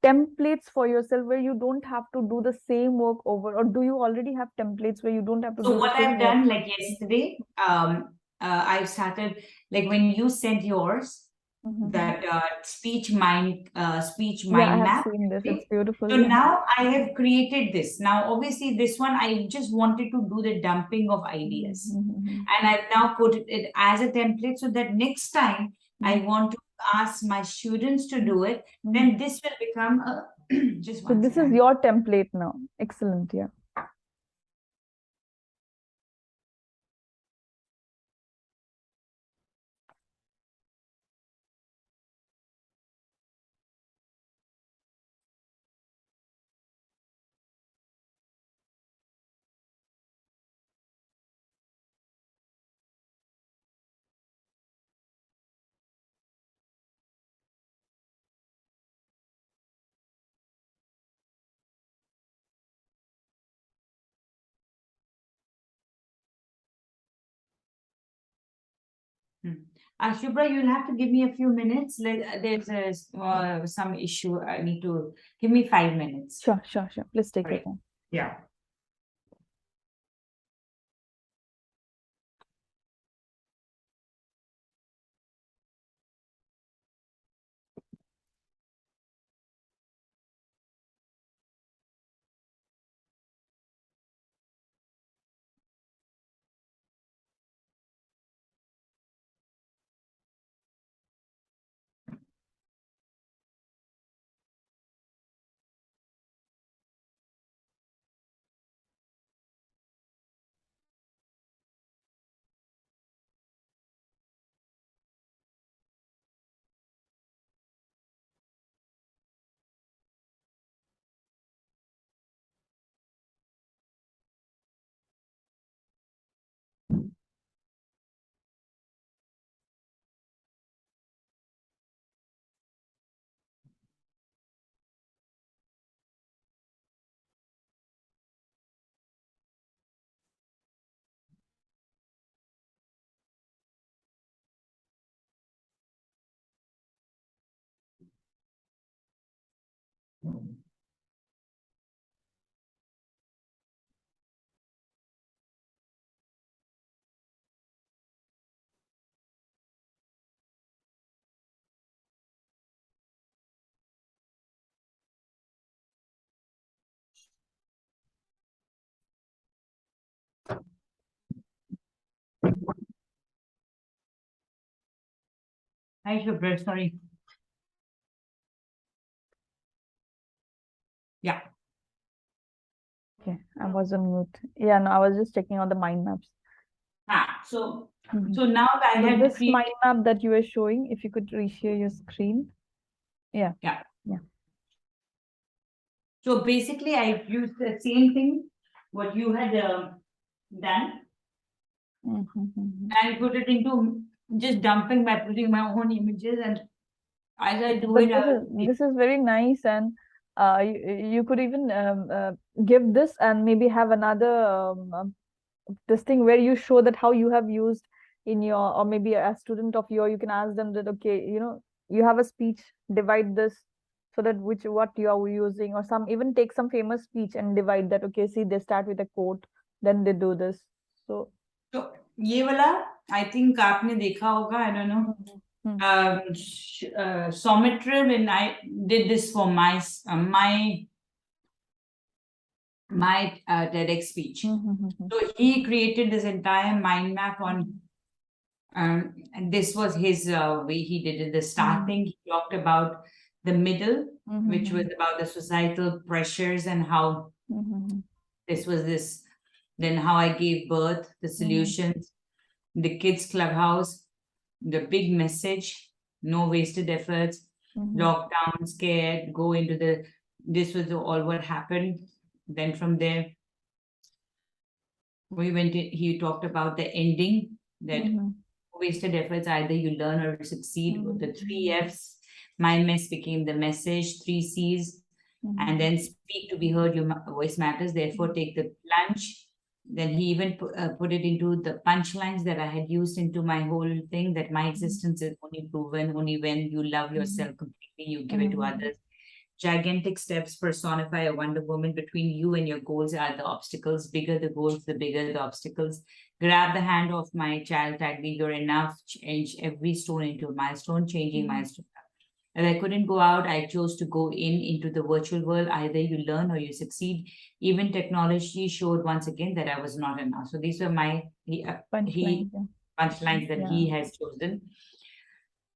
templates for yourself where you don't have to do the same work over, or do you already have templates where you don't have to do the same work? So what I've done, like yesterday, I've started, like when you sent yours, that speech mind I have map. seen this. It's beautiful. So now I have created this. Now, obviously, this one I just wanted to do the dumping of ideas, and I've now put it as a template so that next time I want to ask my students to do it, then this will become a just one. So this is your template now. Excellent. Yeah. Subra, you'll have to give me a few minutes. There's some issue. I need to give me 5 minutes. Sure. Please take your time. Yeah. Hi, Subra. Sorry. Yeah. Okay, I was on mute. Yeah, no, I was just checking out the mind maps. So now that I have this mind map that you were showing, if you could reshare your screen. Yeah. So basically, I used the same thing what you had done, and put it into just dumping by putting my own images, and as I do it, this is very nice, and you could even give this and maybe have another this thing where you show that how you have used in your, or maybe a student of your, you can ask them that, okay, you have a speech, divide this so that what you are using, or even take some famous speech and divide that. Okay, see, they start with a quote, then they do this. So ये वाला I think आपने देखा होगा, I don't know. Soumitra, when I did this for my TEDx speech. So he created this entire mind map on, and this was his way he did it. The starting, he talked about the middle, which was about the societal pressures and how this was this, then how I gave birth, the solutions, the kids clubhouse, the big message, no wasted efforts, lockdown, scared, go into this was all what happened. Then from there, he talked about the ending, that wasted efforts, either you learn or succeed. The 3 F's, my mess became the message, 3 C's, and then speak to be heard, your voice matters, therefore take the plunge. Then he even put it into the punchlines that I had used into my whole thing, that my existence is only proven only when you love yourself completely, you give it to others. Gigantic steps personify a Wonder Woman. Between you and your goals are the obstacles. Bigger the goals, the bigger the obstacles. Grab the hand of my child, tag me, you're enough. Change every stone into a milestone, changing milestone. And I couldn't go out. I chose to go into the virtual world. Either you learn or you succeed. Even technology showed once again that I was not enough. So these were my punchlines that he has chosen.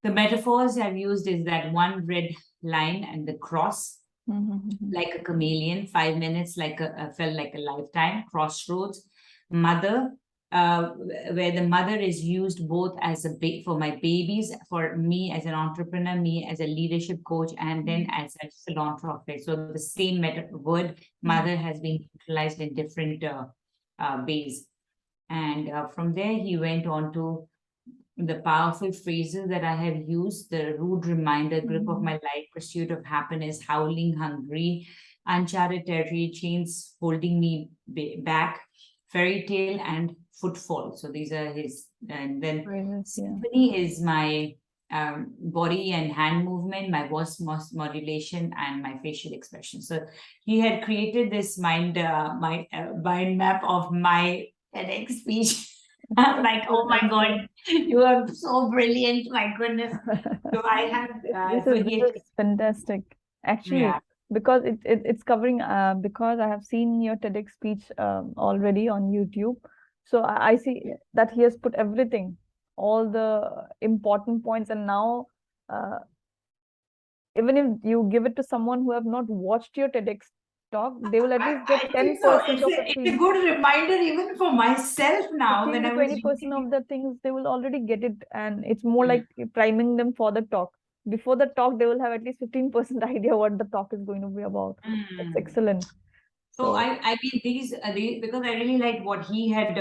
The metaphors I've used is that one red line and the cross, like a chameleon, 5 minutes felt like a lifetime. Crossroads, mother, where the mother is used both as a for my babies, for me as an entrepreneur, me as a leadership coach, and then as a philanthropist. So the same word mother has been utilized in different ways. And from there, he went on to the powerful phrases that I have used: the rude reminder, grip of my life, pursuit of happiness, howling hungry, uncharted territory, chains holding me back, fairy tale, and footfall. So these are his. And then symphony is my body and hand movement, my voice modulation, and my facial expression. So he had created this mind map of my TEDx speech. I'm like, oh my God, you are so brilliant, my goodness. So I have this is fantastic, actually, because it's covering because I have seen your TEDx speech already on YouTube. So I see that he has put everything, all the important points, and now even if you give it to someone who have not watched your TEDx talk, they will at least get 10% of the things. It's a good reminder even for myself now. 15 to 20% of the things, they will already get it, and it's more like priming them for the talk. Before the talk, they will have at least 15% idea what the talk is going to be about. It's excellent. So I mean, these because I really liked what he had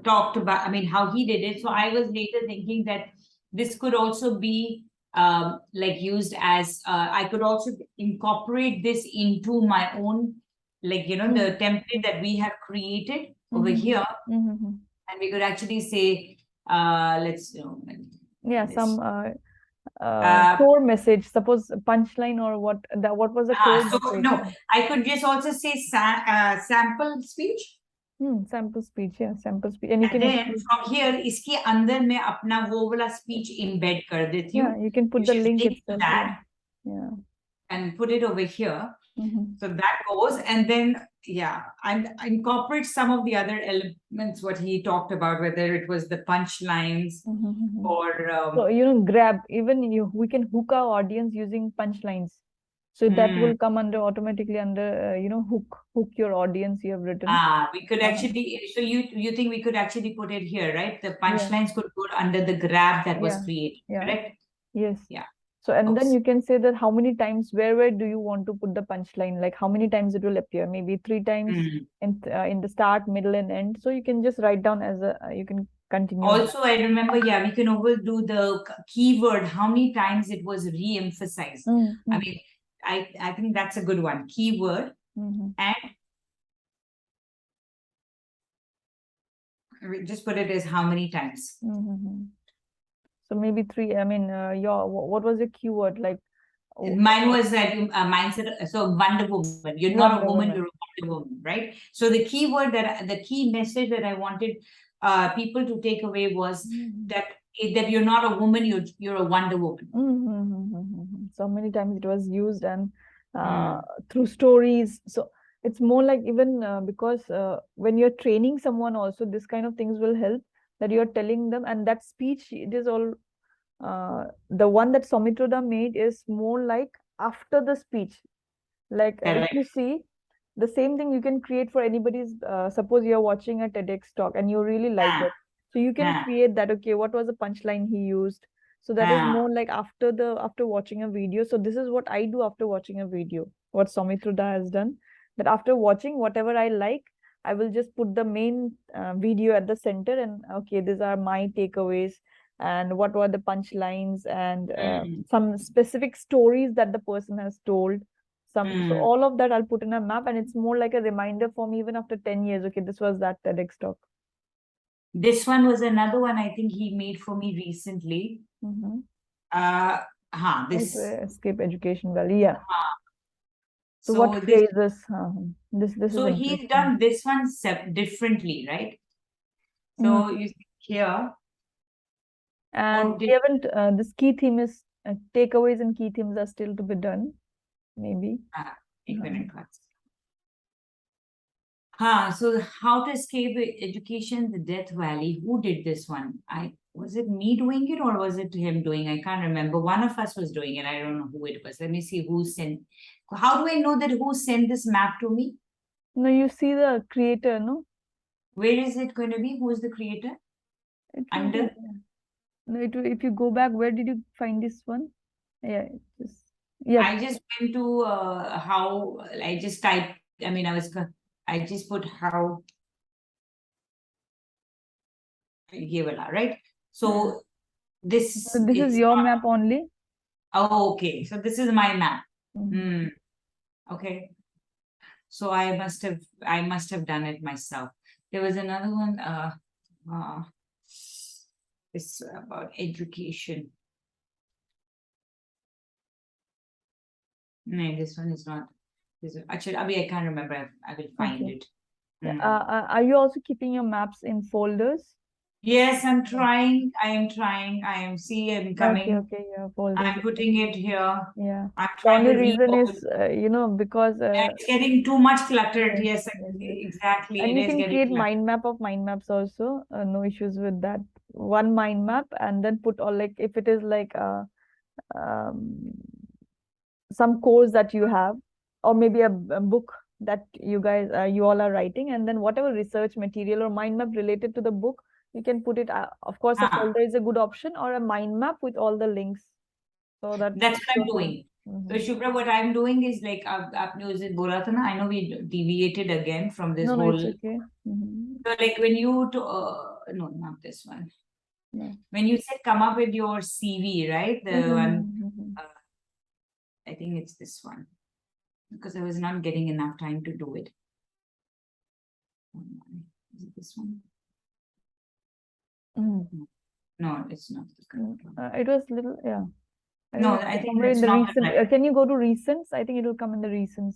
talked about. I mean, how he did it. So I was later thinking that this could also be like used as I could also incorporate this into my own, like, you know, the template that we have created over here, and we could actually say, let's some core message, suppose punchline, or what was the core message? No, I could just also say sample speech. Sample speech, sample speech. And you can then from here, इसके अंदर मैं अपना वो वाला speech embed कर देती हूँ. You can put the link itself. And put it over here. So that goes, and then and incorporate some of the other elements what he talked about, whether it was the punchlines or so grab, even we can hook our audience using punchlines. So that will come automatically under hook your audience you have written. We could actually, so you think we could actually put it here, right? The punchlines could go under the grab that was created, correct? Yes. So, and then you can say that how many times, where do you want to put the punchline? Like how many times it will appear? Maybe 3 times in the start, middle, and end. So you can just write down as you can continue. Also, I remember, we can overdo the keyword, how many times it was re-emphasized. I mean, I think that's a good one. Keyword and just put it as how many times. So maybe 3. I mean, what was your keyword? Like mine was that mindset. So Wonder Woman. You're not a woman. You're a Wonder Woman, right? So the keyword the key message that I wanted people to take away was that you're not a woman. You're a Wonder Woman. So many times it was used, and through stories. So it's more like even because when you're training someone also, this kind of things will help, that you're telling them, and that speech, it is all the one that Soumitra made is more like after the speech. Like if you see, the same thing you can create for anybody's, suppose you're watching a TEDx talk and you really like it. So you can create that, okay, what was the punchline he used? So that is more like after watching a video. So this is what I do after watching a video, what Soumitra has done, that after watching whatever I like, I will just put the main video at the center, and okay, these are my takeaways and what were the punchlines and some specific stories that the person has told. So all of that I'll put in a map, and it's more like a reminder for me even after 10 years. Okay, this was that TEDx talk. This one was another one I think he made for me recently. This Escape Education Valley, yeah. So what this, phrases? This so is he's done this one differently, right? So you see here. And we haven't, this key theme is takeaways and key themes are still to be done, maybe. So how to escape education, the Death Valley. Who did this one? Was it me doing it or was it him doing? I can't remember. One of us was doing it. I don't know who it was. Let me see who sent. How do I know that who sent this map to me? No, you see the creator, no? Where is it going to be? Who is the creator? Under? No, if you go back, where did you find this one? Yeah, I just went to how I just typed. I just put how right? So this is your map only. Oh, okay. So this is my map. Okay. So I must have done it myself. There was another one. It's about education. No, this one is not. Actually, I can't remember. I will find it. Are you also keeping your maps in folders? Yes, I'm trying. I am trying. I'm coming. Okay, yeah, folders. I'm putting it here. Yeah. I'm The only to reason is, because it's getting too much cluttered. Yes, exactly. And you can create mind map of mind maps also. No issues with that. One mind map, and then put all, like, if it is like some course that you have, or maybe a book that you all are writing, and then whatever research material or mind map related to the book, you can put it. Of course, a folder is a good option, or a mind map with all the links. So that's what I'm doing. So Subra, what I'm doing is like I know we deviated again from this whole. It's okay. So like when you no, not this one. No. When you said come up with your CV, right? The one. I think it's this one, because I was not getting enough time to do it. Is it this one? No, it's not the correct one. It was little, yeah. No, I think it's not recent. Right. Can you go to recents? I think it will come in the recents.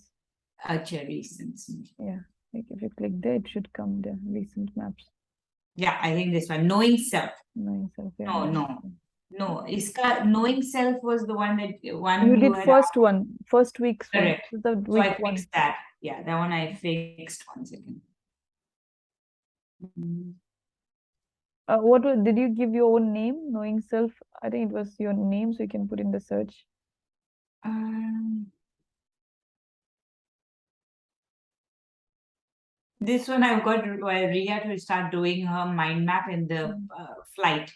Recents. Yeah, like if you click there, it should come the recent maps. Yeah, I think this one, knowing self. Knowing self. Yeah. No. Knowing self was the one that one you did first one, first week's correct. One. The week so I fixed that. Yeah, that one I fixed. 1 second. What did you give your own name? Knowing self. I think it was your name, so you can put in the search. This one I've got Ria to start doing her mind map in the flight.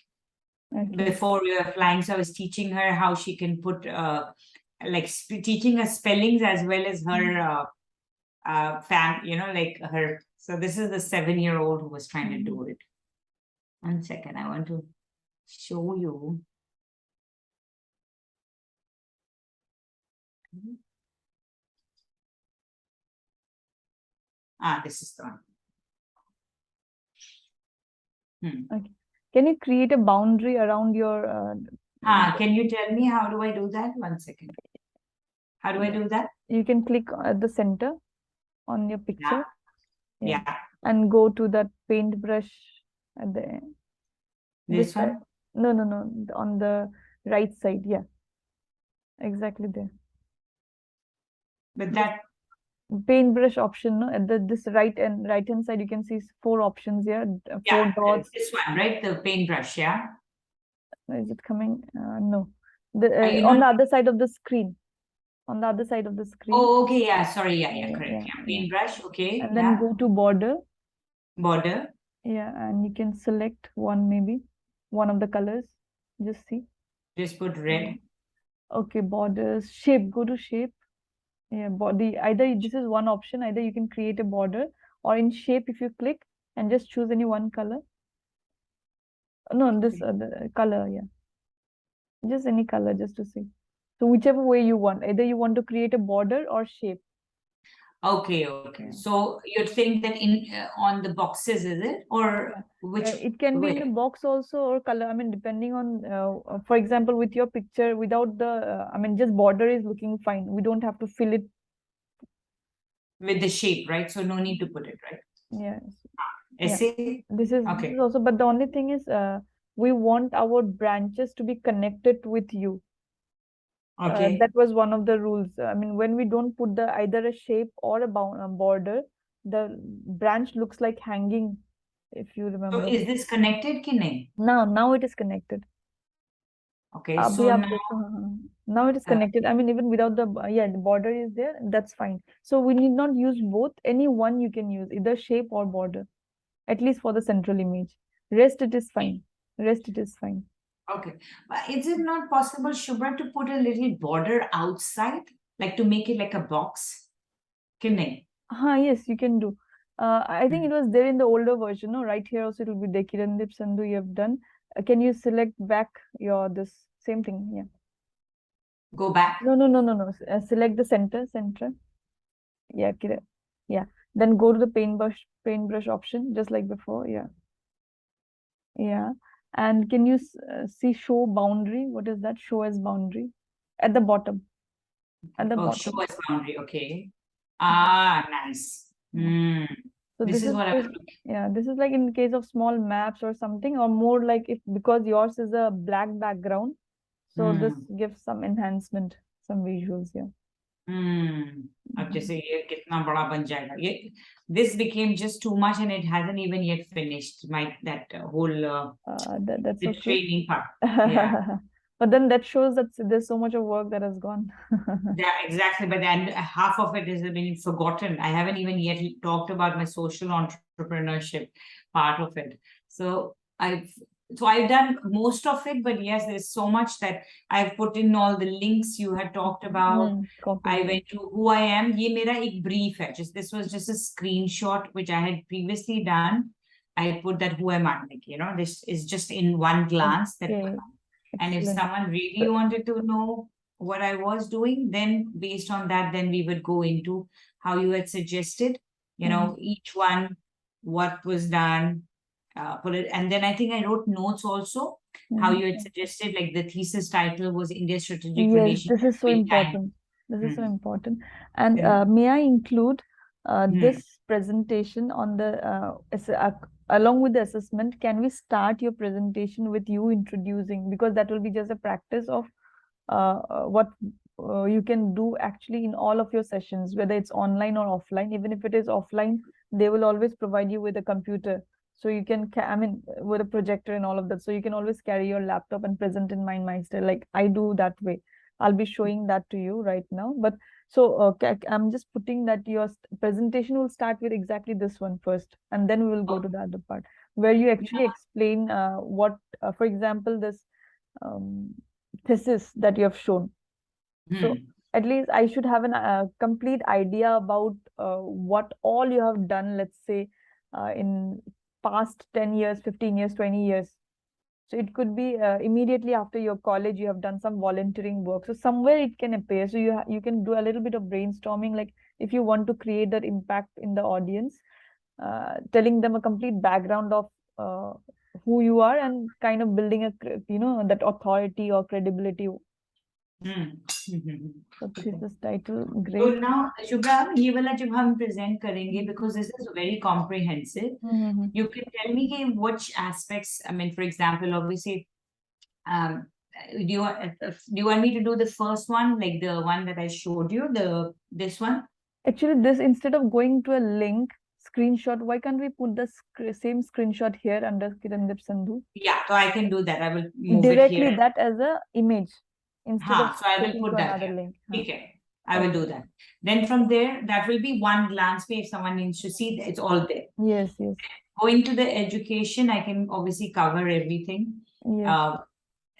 Before we were flying, so I was teaching her how she can put teaching her spellings as well as her like her. So this is the 7-year-old who was trying to do it. 1 second, I want to show you. This is the one. Okay. Can you create a boundary around your can you tell me how do I do that? 1 second. How do I do that? You can click at the center on your picture. Yeah. And go to that paintbrush at the end. This one? No. On the right side. Yeah. Exactly there. But that paintbrush option, no? At this right hand side, you can see 4 options here. 4 dots. This one, right? The paintbrush, yeah. Is it coming? No. On the other side of the screen. On the other side of the screen. Oh, okay. Yeah. Sorry. Yeah. Correct. Yeah. Paintbrush. Okay. And then go to border. Border. Yeah, and you can select maybe one of the colors. Just see. Just put red. Okay, borders. Shape. Go to shape. Yeah, body. Either this is one option. Either you can create a border, or in shape, if you click and just choose any one color. No, this the color, yeah. Just any color, just to see. So whichever way you want, either you want to create a border or shape. Okay. Yeah. So you're saying that in on the boxes, is it, or which it can be in the box also, or color. I mean, depending on, for example, with your picture, without the, I mean, just border is looking fine. We don't have to fill it with the shape, right? So no need to put it, right? Yes. Essay. This is also, but the only thing is, we want our branches to be connected with you. Okay. That was one of the rules. I mean, when we don't put the either a shape or a border, the branch looks like hanging, if you remember. So is this connected, ki nahi? Now it is connected. Okay, so now it is connected. I mean, even without the the border is there, that's fine. So we need not use both. Any one you can use, either shape or border, at least for the central image. Rest it is fine. Rest it is fine. Okay, but is it not possible, Subra, to put a little border outside, like to make it like a box? Ki nahi? Yes, you can do. I think it was there in the older version. No, right here also it will be the KIRANDEEP SANDHU you have done. Can you select back your this same thing? Yeah. Go back. No. Select the center. Yeah, yeah. Then go to the paintbrush option, just like before. Yeah. Yeah. And can you see show boundary? What is that? Show as boundary at the bottom. At the bottom. Show as boundary. Okay. Nice. So this is what I was looking. Yeah, this is like in case of small maps or something, or more like if because yours is a black background, so this gives some enhancement, some visuals here. अब जैसे ये कितना बड़ा बन जाएगा ये this became just too much and it hasn't even yet finished that whole that's the okay. training part. Yeah. But then that shows that there's so much of work that has gone. Yeah, exactly. But then half of it has been forgotten. I haven't even yet talked about my social entrepreneurship part of it. So I've done most of it, but yes, there's so much that I've put in all the links you had talked about. I went to who I am. Ye mera ek brief hai. This was just a screenshot which I had previously done. I put that who am I? Like, this is just in one glance. And if someone really wanted to know what I was doing, then based on that, then we would go into how you had suggested, each one, what was done, put it. And then I think I wrote notes also, how you had suggested, like the thesis title was India's strategic relationship. This is so important. This is so important. And may I include this presentation on the along with the assessment? Can we start your presentation with you introducing, because that will be just a practice of what you can do actually in all of your sessions, whether it's online or offline. Even if it is offline, they will always provide you with a computer, so you can I mean with a projector and all of that, so you can always carry your laptop and present in MindMeister, like I do that way. I'll be showing that to you right now. But so I'm just putting that your presentation will start with exactly this one first, and then we will go to the other part where you actually explain what, for example, this thesis that you have shown. So at least I should have a complete idea about what all you have done, let's say in past 10 years, 15 years, 20 years. So it could be immediately after your college, you have done some volunteering work. So somewhere it can appear. So you can do a little bit of brainstorming, like if you want to create that impact in the audience, telling them a complete background of who you are and kind of building a, that authority or credibility. So thesis title, great. So now, Subra, ये वाला जब हम present करेंगे, because this is very comprehensive, you can tell me which aspects. I mean, for example, obviously, do you want me to do the first one, like the one that I showed you, this one? Actually, this, instead of going to a link screenshot, why can't we put the same screenshot here under KIRANDEEP SANDHU? Yeah, so I can do that. I will move directly it here. That as a image. Instead of so I will put that here. link. Okay, I will do that. Then from there, that will be one glance page. If someone needs to see, it's all there. Yes. Going to the education, I can obviously cover everything. Yes.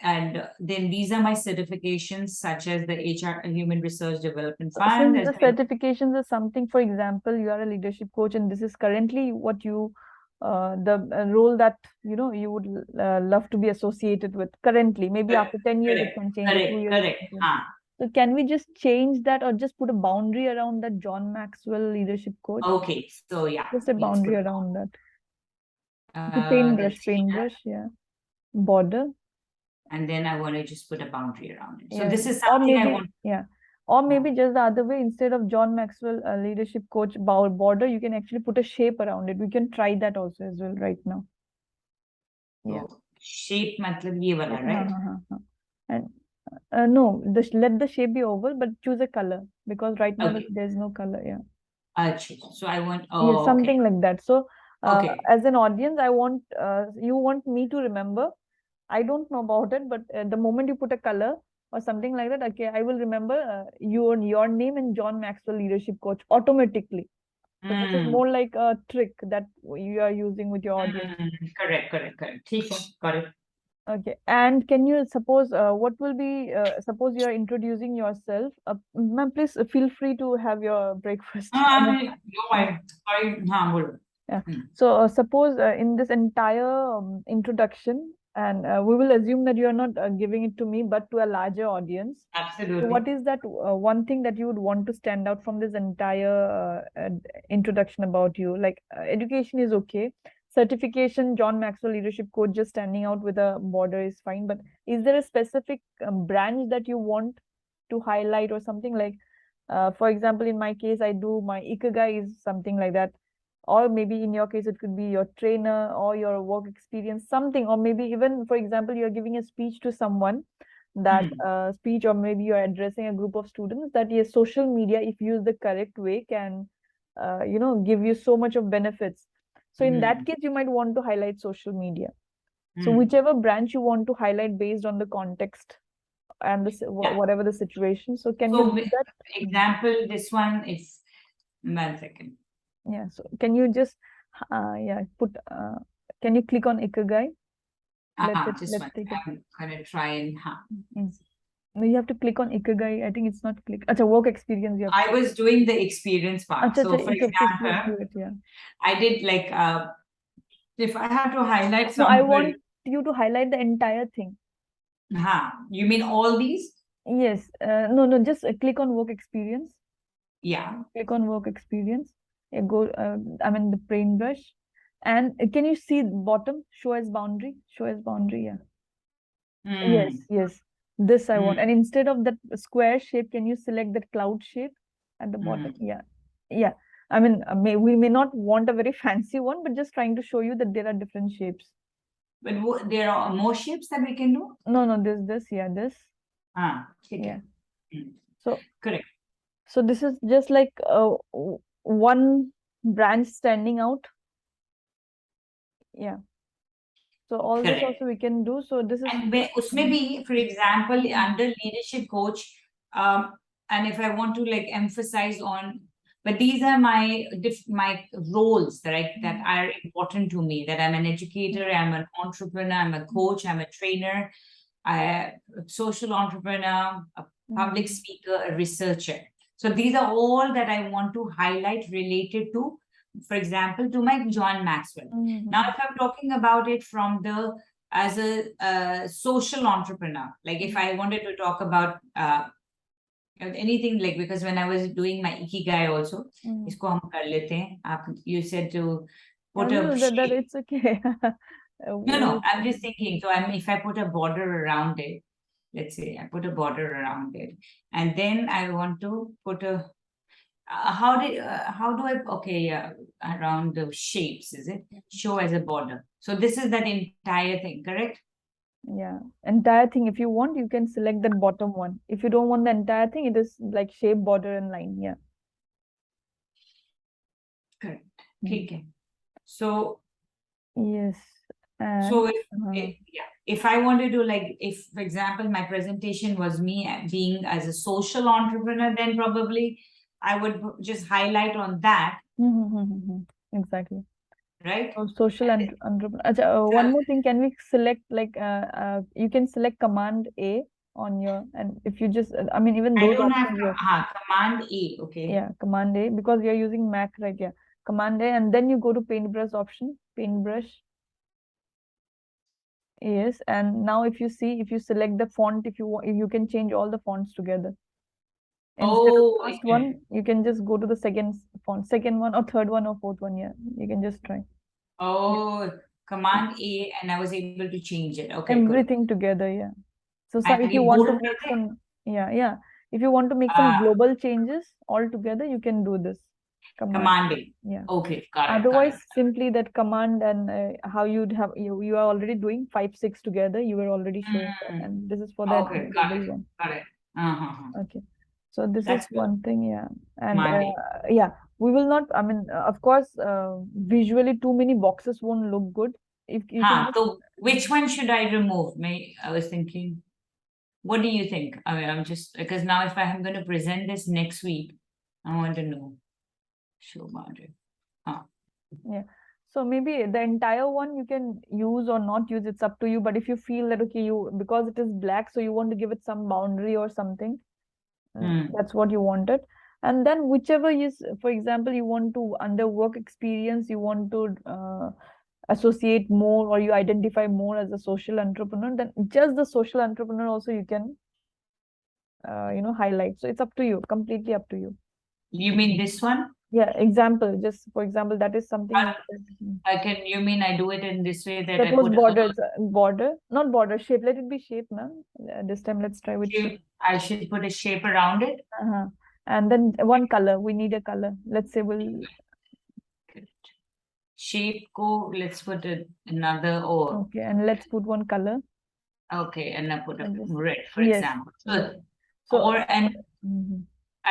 And then these are my certifications, such as the HR Human Research Development So Fund. the certifications are something, for example, you are a leadership coach and this is currently what you, the role that, you would love to be associated with currently. Maybe after 10 years it can change, or 2 years. Correct. So can we just change that or just put a boundary around that John Maxwell leadership coach? Okay, so yeah. Just a boundary around that. The paintbrush, yeah. Border. And then I want to just put a boundary around it. So Yeah. this is something I want. Yeah. Or maybe just the other way, instead of John Maxwell leadership coach border, you can actually put a shape around it. We can try that also as well right now. Yeah. So, shape matlab ye wala, right? And no, let the shape be oval, but choose a color, because right now there's no color. Yeah. So I want something like that. So as an audience, I want you want me to remember. I don't know about it, but the moment you put a color or something like that, okay, I will remember your name and John Maxwell leadership coach automatically. So this is more like a trick that you are using with your audience. Correct. Got it. Okay, and can you suppose what will be suppose you are introducing yourself? Ma'am, please feel free to have your breakfast. Yeah. So suppose in this entire introduction, and we will assume that you are not giving it to me, but to a larger audience. Absolutely. So what is that one thing that you would want to stand out from this entire introduction about you? Like education is okay. Certification, John Maxwell leadership coach, just standing out with a border is fine. But is there a specific branch that you want to highlight or something like, for example, in my case, I do my Ikigai is something like that. Or maybe in your case, it could be your trainer or your work experience, something, or maybe even, for example, you're giving a speech to someone, that speech, or maybe you're addressing a group of students, that yes, social media, if used the correct way, can, give you so much of benefits. So in that case, you might want to highlight social media. So whichever branch you want to highlight based on the context and whatever the situation. So can you do that? Example, this one is 1 second. Yeah. So can you just put can you click on Ikigai? Let's take it. I'm gonna try and No, you have to click on Ikigai. I think it's not click. It's a work experience. I was doing the experience part. So for example, I did like if I have to highlight something. No, I want you to highlight the entire thing. You mean all these? Yes. No, just click on work experience. Yeah. Click on work experience. Go. I mean the paintbrush. And can you see bottom? Show as boundary. Show as boundary. Yeah. Yes. This I want. And instead of that square shape, can you select that cloud shape at the bottom? Yeah. I mean, we may not want a very fancy one, but just trying to show you that there are different shapes. But there are more shapes that we can do? No, this. Okay. So correct. So this is just like one branch standing out. Yeah. So all this also we can do. So this is. And maybe, for example, under leadership coach, and if I want to like emphasize on, but these are my roles that are important to me. That I'm an educator, I'm an entrepreneur, I'm a coach, I'm a trainer, a social entrepreneur, a public speaker, a researcher. So these are all that I want to highlight related to, for example, to my John Maxwell. Now, if I'm talking about it from as a social entrepreneur, like if I wanted to talk about anything, like, because when I was doing my Ikigai also, isko hum kar lete hain. You said to put that it's okay. No, I'm just thinking. So if I put a border around it, let's say I put a border around it, and then I want to put a how do I around the shapes, is it? Show as a border. So this is that entire thing, correct? Yeah, entire thing. If you want, you can select that bottom one. If you don't want the entire thing, it is like shape, border, and line. Yeah. Correct. Okay. So yes. So if I wanted to, like, if for example my presentation was me being as a social entrepreneur, then probably I would just highlight on that. Exactly. right? Oh, social entrepreneur. One more thing, can we select like you can select Command A on your, and if you just I mean even I those don't have options work. Command A, okay. Yeah, Command A, because you're using Mac, right? Yeah, Command A, and then you go to paintbrush option, paintbrush. Yes, and now if you see, if you select the font, if you want, you can change all the fonts together. Instead of Oh, first yeah. one, you can just go to the second font, second one or third one or fourth one. Yeah, you can just try. Yeah. Oh, Command A, and I was able to change it. Okay, good. Everything together. Yeah. So if And you you want bold to कर make they? some, yeah, if you want to make some Uh, global changes all together, you can do this command. Command A. Yeah. Okay, got it, got it. Otherwise, simply that command, and how you'd have, you are already doing 5, 6 together. You were already showing that, Mm, and this is for that okay, got global it, one. got it. Uh-huh. Okay. So this is That's good. one thing, yeah. And Command A. yeah, we will not, I mean, of course, visually too many boxes won't look good. If you can just, So which one should I remove? I was thinking, what do you think? I mean, I'm just, because now if I am going to present this next week, I want to know. Show boundary. yeah. So maybe the entire one you can use or not use, it's up to you. But if you feel that, okay, you, because it is black, so you want to give it some boundary or something, that's what you wanted. And then whichever is, for example, you want to, under work experience, you want to associate more, or you identify more as a social entrepreneur, then just the social entrepreneur also you can, highlight. So it's up to you, completely up to you. You mean this one? Yeah, example, just for example, that is something you can. You mean I do it in this way that That I was put border, not border, shape. Let it be shape, ma'am. This time, let's try with shape. I should put a shape around it? And then one color. We need a color. Let's say we'll. Shape ko, let's put another, Okay, and let's put one color. okay, and I put a And just, red, for yes. example. Yeah. So, So,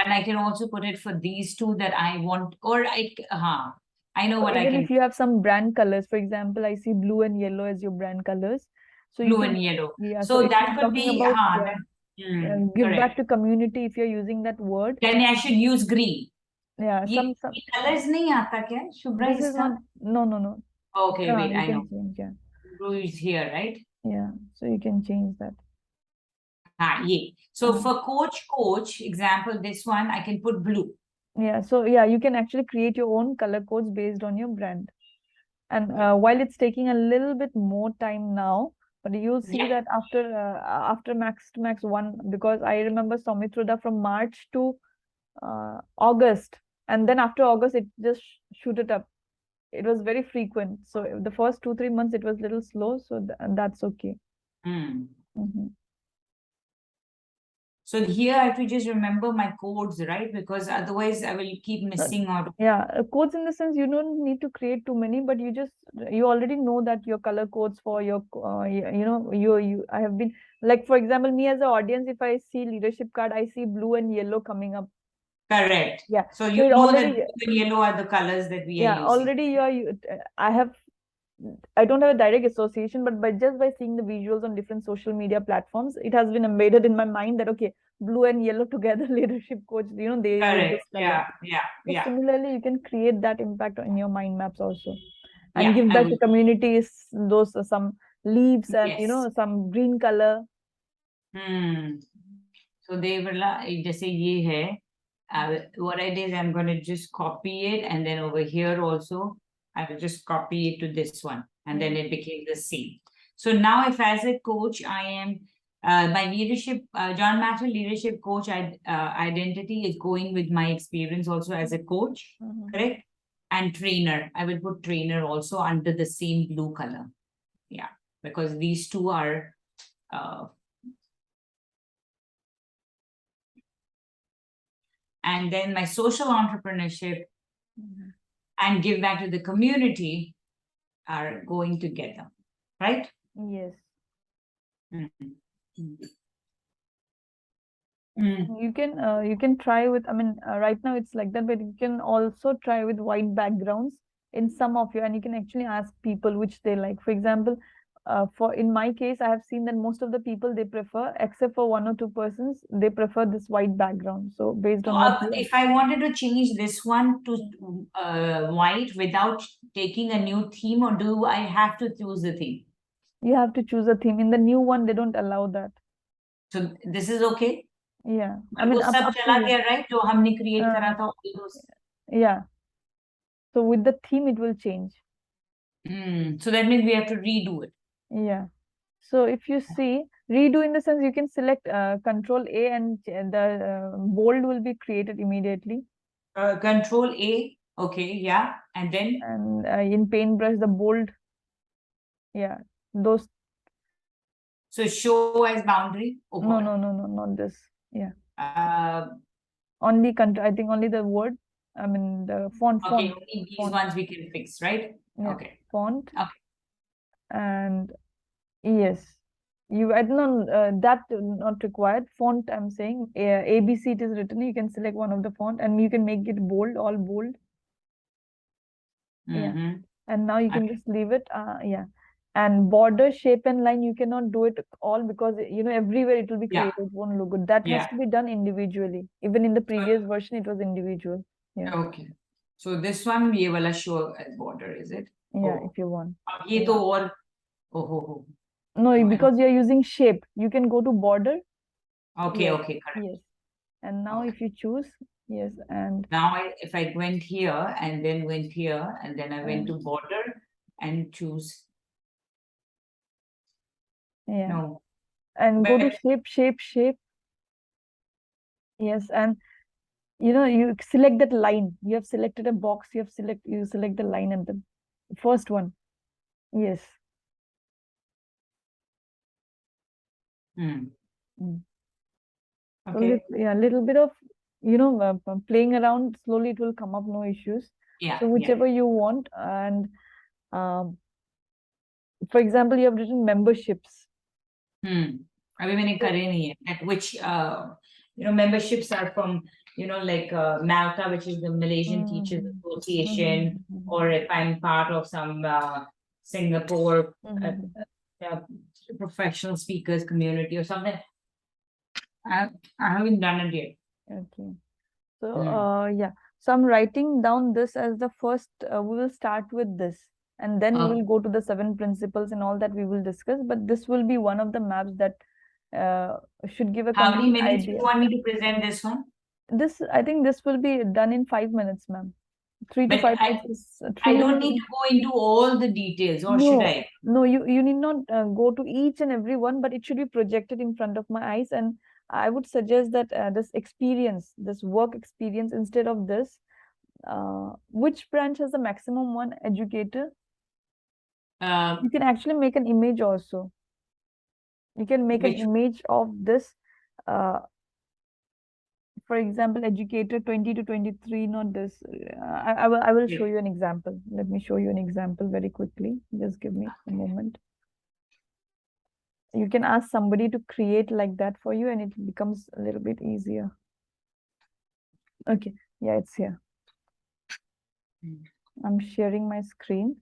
and I can also put it for these two that I want, or I know what I even can if you have some brand colors, for example, I see blue and yellow as your brand colors. So you blue can, and yellow. yeah. So So if that you're could talking be, about, yeah, give back correct. to community, if you're using that word. Then I should use green. Yeah, ये some. colors नहीं आता क्या Shubhra This is इसका? not. No. Okay, wait, You I know. can change. Yeah. Blue is here, right? Yeah. So you can change that. Yeah. So for coach example, this one I can put blue. Yeah. So yeah, you can actually create your own color codes based on your brand. And while it's taking a little bit more time now, but you'll see that after max to max one, because I remember Soumitra from March to August, and then after August it just shooted up. It was very frequent. So the first 2, 3 months it was a little slow. So that's okay. So here I have to just remember my codes, right? Because otherwise I will keep missing out. Yeah, codes in the sense you don't need to create too many, but you already know that your color codes for your I have been, like, for example, me as an audience, if I see leadership card, I see blue and yellow coming up. Correct. Yeah. So you it know that already, blue and yellow are the colors that we are yeah, using. already I don't have a direct association, but just by seeing the visuals on different social media platforms, it has been embedded in my mind that, okay, blue and yellow together, leadership coach, they use this color. So similarly, you can create that impact in your mind maps also, and give back to communities those some leaves and some green color. So they will just say ye hai. What I did, I'm going to just copy it, and then over here also I will just copy it to this one, and then it became the same. So now if as a coach I am my leadership, John Matter leadership coach identity is going with my experience also as a coach, correct? And trainer, I will put trainer also under the same blue color. Yeah, because these two are and then my social entrepreneurship and give back to the community are going together, right? Yes. You can try with, I mean, right now it's like that, but you can also try with white backgrounds in some of your, and you can actually ask people which they like. For example, for in my case, I have seen that most of the people, they prefer, except for 1 or 2 persons, they prefer this white background. So based on what you if I wanted to change this one to white without taking a new theme, or do I have to choose the theme? You have to choose a theme. In the new one, they don't allow that. So this is okay? Yeah. I mean, सब up to चला you. गया, right? जो हमने create करा था all those. Yeah. So with the theme, it will change. So that means we have to redo it. Yeah. So if you see, redo in the sense you can select Control A and the bold will be created immediately. Control A. Okay, yeah. And then? And in paintbrush, the bold. Yeah. Those. So show as boundary? Oh, No, not this. Yeah. Uh, Only control. I think only the word. I mean the font. Okay, Font. only these Font. ones we can fix, right? Yeah. Okay. Font. Okay. And yes, you I don't know that not required. Font, I'm saying ABC it is written. You can select one of the font and you can make it bold, all bold. Yeah. And now you can just leave it. Yeah. And border, shape and line, you cannot do it all because everywhere it will be created. It won't look good. That has to be done individually. Even in the previous version, it was individual. Yeah. Okay. So this one, ye wala show as border, is it? Yeah, if you want. Ye to aur. Oh. No, because you're using shape. You can go to border. Okay, Yes. okay, correct. Yes. And now if you choose, yes, and now if I went here and then went here and then I went to border and choose. Yeah. No. And go to shape. Yes, and you select that line. You have selected a box. You select the line and the first one. Yes. Okay. So little bit of playing around. Slowly it will come up. No issues. Yeah. So whichever you want, and for example, you have written memberships. अभी मैंने करे नहीं है. At which memberships are from like Malta, which is the Malaysian Teachers Association, or if I'm part of some Singapore professional speakers community or something. I haven't done it yet. Okay. So yeah. So I'm writing down this as the first. We will start with this, and then we will go to the 7 principles and all that we will discuss. But this will be one of the maps that should give a How many complete minutes idea. do you want me to present this one? I think this will be done in 5 minutes, ma'am. 3 to 5 minutes. I don't need to go into all the details, or should I? No, you need not go to each and every one, but it should be projected in front of my eyes. And I would suggest that this work experience, instead of this, which branch has the maximum one educator? You can actually make an image also. You can make an image of this. For example, educator 20 to 23, not this. I will show you an example. Let me show you an example very quickly. Just give me a moment. You can ask somebody to create like that for you and it becomes a little bit easier. Okay, yeah, it's here. I'm sharing my screen.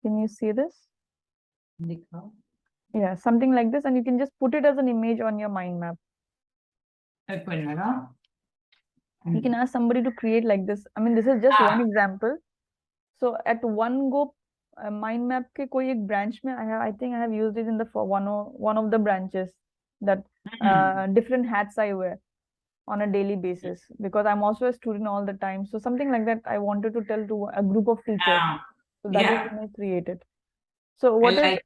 Can you see this? Yeah, something like this, and you can just put it as an image on your mind map. You can ask somebody to create like this. I mean, this is just one example. So at one go, mind map ke koi ek branch mein, I think I have used it in the one of the branches that different hats I wear on a daily basis, because I'm also a student all the time. So something like that I wanted to tell to a group of teachers. So that is when I created. So what is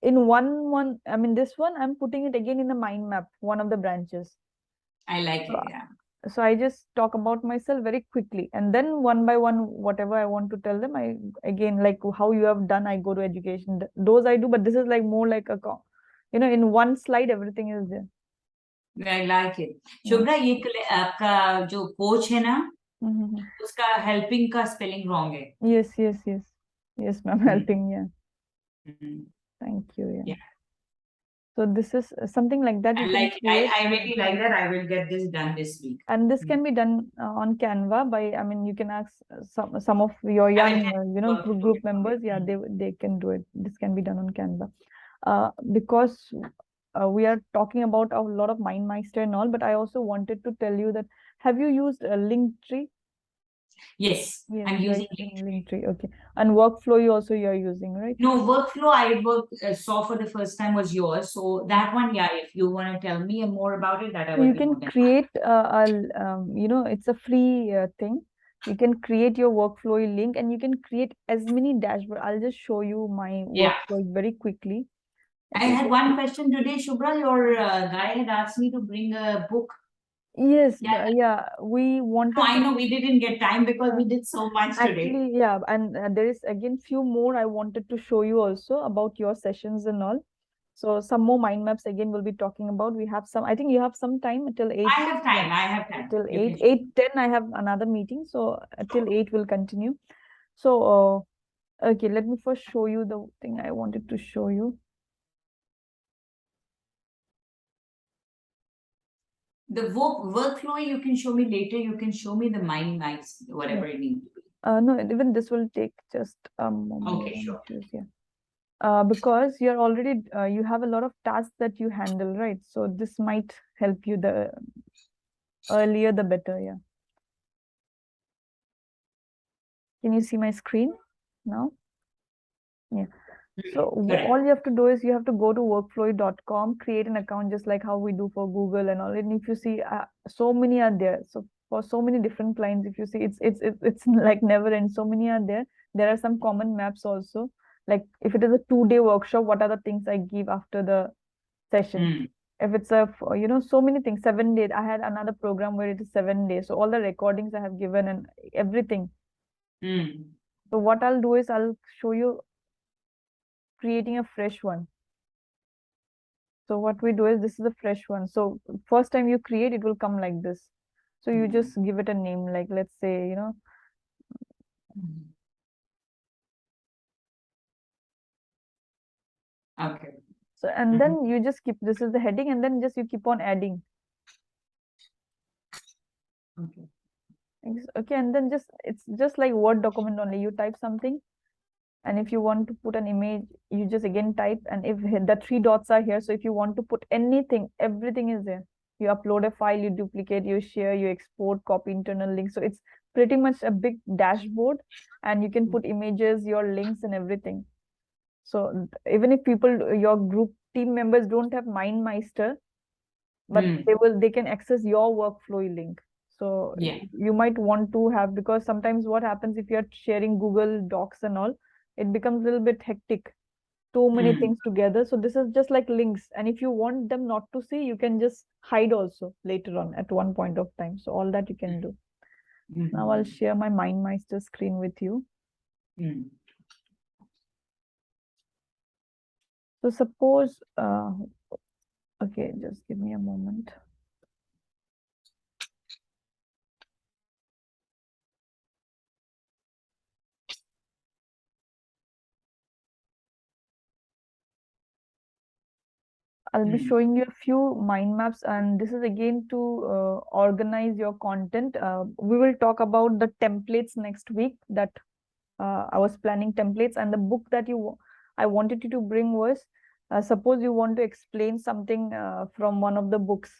in one, I mean, this one, I'm putting it again in the mind map, one of the branches. I like it, yeah. So I just talk about myself very quickly, and then one by one, whatever I want to tell them, I again, like how you have done, I go to education. Those I do, but this is like more like a, in one slide, everything is there. I like it. Shubhra, ये आपका जो coach है ना, उसका helping का spelling wrong है. Yes, ma'am, helping, yeah. Thank you. Yeah. So this is something like that. I like it. I really like that. I will get this done this week. And this can be done on Canva by, I mean, you can ask some of your young, group members. Yeah, they can do it. This can be done on Canva. Because we are talking about a lot of MindMeister and all, but I also wanted to tell you that, have you used Linktree? Yes, I'm using Linktree. Okay. And Workflow you're using, right? No, Workflow I saw for the first time was yours. So that one, yeah, if you want to tell me more about it, that I will You can create it's a free thing. You can create your workflow link and you can create as many dashboard. I'll just show you my workflow very quickly. I had one question today, Subra. Your guy had asked me to bring a book. Yes, we wanted. No, I know we didn't get time because we did so much today. Actually, yeah, and there is again few more I wanted to show you also about your sessions and all. So some more mind maps again we'll be talking about. We have some, I think you have some time until 8. I have time. I have time. Till 8:10 I have another meeting. So till 8 we'll continue. So okay, let me first show you the thing I wanted to show you. The workflow you can show me later. You can show me the mind maps, whatever it needs to be. No, even this will take just a moment. Okay, sure. Yeah. Because you're already you have a lot of tasks that you handle, right? So this might help you, the earlier the better. Yeah. Can you see my screen now? Yeah. So all you have to do is you have to go to workflowy.com, create an account just like how we do for Google and all. And if you see, so many are there. So for so many different clients, if you see, it's like never end. So many are there. There are some common maps also. Like if it is a 2-day workshop, what are the things I give after the session? If it's a, so many things, 7 days. I had another program where it is 7 days. So all the recordings I have given and everything. So what I'll do is I'll show you creating a fresh one. So what we do is, this is a fresh one. So first time you create, it will come like this. So you just give it a name, like let's say, Okay. So and then you just keep, this is the heading, and then just you keep on adding. Okay. Okay, and then it's just like Word document only. You type something, and if you want to put an image, you just again type, and if the 3 dots are here, so if you want to put anything, everything is there. You upload a file, you duplicate, you share, you export, copy internal links. So it's pretty much a big dashboard, and you can put images, your links and everything. So even if people, your group team members don't have MindMeister, but they can access your workflow link. So you might want to have, because sometimes what happens if you're sharing Google Docs and all, it becomes a little bit hectic, too many things together. So this is just like links, and if you want them not to see, you can just hide also later on at one point of time. So all that you can do. Now I'll share my MindMeister screen with you. So suppose okay, just give me a moment. I'll be showing you a few mind maps, and this is again to organize your content. We will talk about the templates next week, that I was planning templates, and the book that I wanted you to bring was, suppose you want to explain something from one of the books.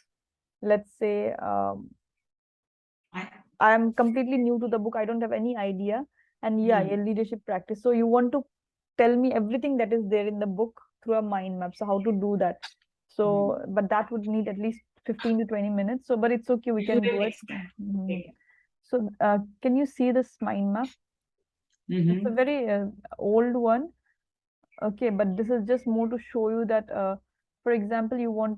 Let's say I am completely new to the book. I don't have any idea. And a leadership practice. So you want to tell me everything that is there in the book through a mind map. So how to do that? So, but that would need at least 15 to 20 minutes. So, but it's okay. We can do it. So, can you see this mind map? It's a very old one. Okay, but this is just more to show you that, for example, you want,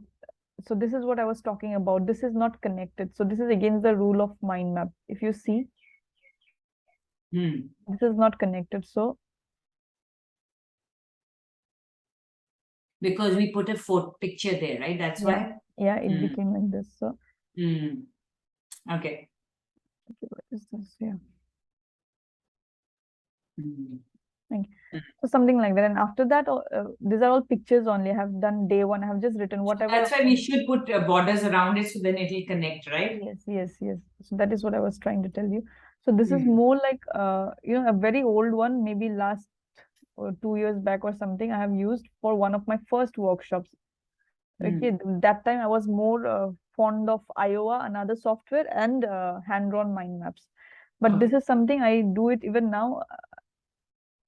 so this is what I was talking about. This is not connected. So this is against the rule of mind map. If you see, this is not connected. So because we put a picture there, right? That's why. Yeah, it became like this. So okay. What is this? Yeah. So something like that. And after that, these are all pictures only. I have done day one. I have just written whatever. That's why we should put borders around it so then it will connect, right? Yes. So that is what I was trying to tell you. So this is more like, a very old one, maybe last 2 years back or something. I have used for one of my first workshops. Okay, that time I was more fond of Iowa, another software, and hand-drawn mind maps. But this is something I do it even now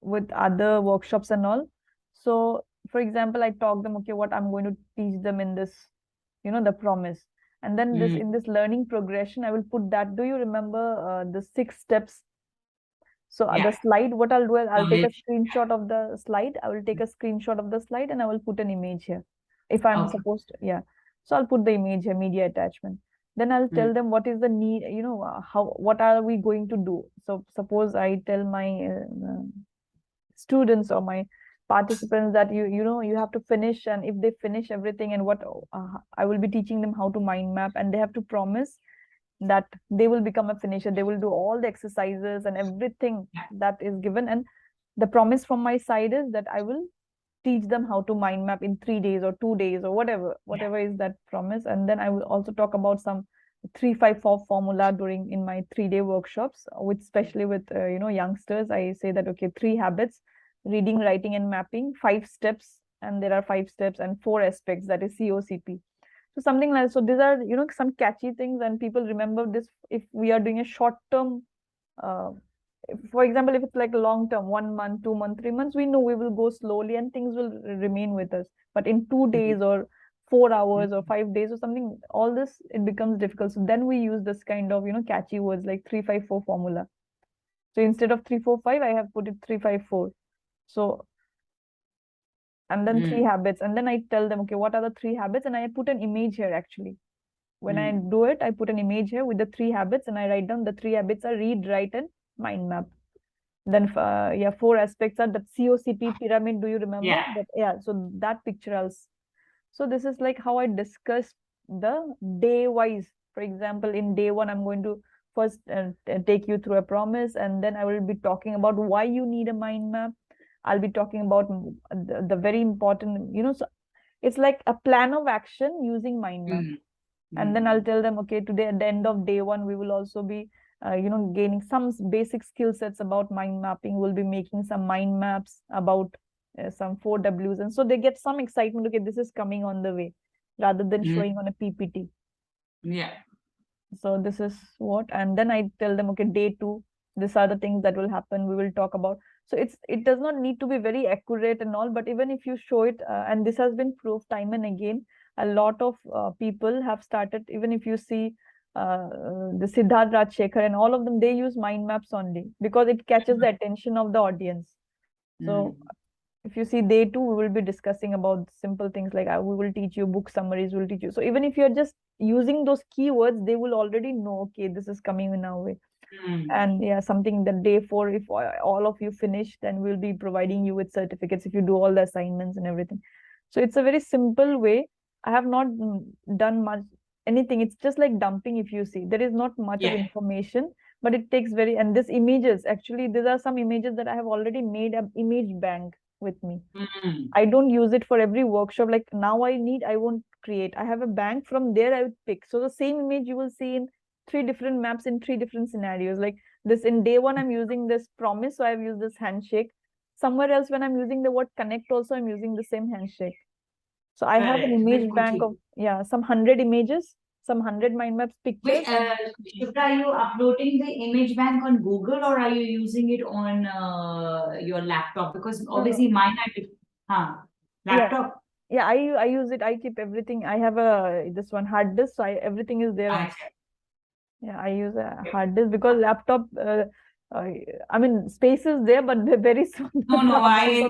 with other workshops and all. So, for example, I talk them, okay, what I'm going to teach them in this, the promise. And then in this learning progression, I will put that. Do you remember the 6 steps? So the slide, what I'll do is I'll take a screenshot of the slide. I will take a screenshot of the slide and I will put an image here. If I'm supposed to, So I'll put the image here, media attachment. Then I'll tell them what is the need, what are we going to do? So suppose I tell my students or my participants that you have to finish, and if they finish everything, and what I will be teaching them how to mind map, and they have to promise that they will become a finisher. They will do all the exercises and everything that is given, and the promise from my side is that I will teach them how to mind map in 3 days or 2 days or whatever is that promise. And then I will also talk about some 3-5-4 formula in my 3-day workshops, with especially with youngsters. I say that, okay, 3 habits: reading, writing, and mapping, 5 steps, and there are 5 steps, and 4 aspects, that is COCP. So something like, so these are some catchy things, and people remember this. If we are doing a short term, for example, if it's like a long term, 1 month, 2 months, 3 months, we know we will go slowly and things will remain with us. But in 2 days or 4 hours or 5 days or something, all this, it becomes difficult. So then we use this kind of catchy words like 3-5-4 formula. So instead of 3-4-5, I have put it 3-5-4. So, and then 3 habits, and then I tell them, okay, what are the 3 habits? And I put an image here. Actually, when I do it, I put an image here with the 3 habits, and I write down the 3 habits are read, write, and mind map. Then 4 aspects are the COCP pyramid. Do you remember that? So that picture else. So this is like how I discuss the day wise. For example, in day 1, I'm going to first take you through a promise, and then I will be talking about why you need a mind map. I'll be talking about the very important, so it's like a plan of action using mind map. And then I'll tell them, okay, today at the end of day 1, we will also be gaining some basic skill sets about mind mapping. We'll be making some mind maps about some 4 Ws, and so they get some excitement. Okay, this is coming on the way, rather than showing on a PPT. So this is what, and then I tell them, okay, day 2, these are the things that will happen. We will talk about. So it does not need to be very accurate and all, but even if you show it, and this has been proved time and again, a lot of people have started. Even if you see the Siddharth Rajshekhar and all of them, they use mind maps only because it catches the attention of the audience. So if you see day 2, we will be discussing about simple things like we will teach you book summaries, we'll teach you. So even if you're just using those keywords, they will already know, okay, this is coming in our way. And something that day 4, if all of you finish, then we'll be providing you with certificates if you do all the assignments and everything. So it's a very simple way. I have not done much anything. It's just like dumping. If you see, there is not much of information, but it takes and this images, actually, these are some images that I have already made an image bank with me. I don't use it for every workshop. Like now I won't create. I have a bank. From there I would pick. So the same image you will see in 3 different maps in 3 different scenarios. Like this, in day 1, I'm using this promise. So I've used this handshake. Somewhere else, when I'm using the word connect, also I'm using the same handshake. So I have an image bank of some 100 images, some 100 mind maps pictures. Wait, Subra, are you uploading the image bank on Google, or are you using it on your laptop? Because obviously mine are laptop. I use it. I keep everything. I have this one hard disk, so everything is there. I use a hard disk because laptop. I mean, space is there, but very soon. I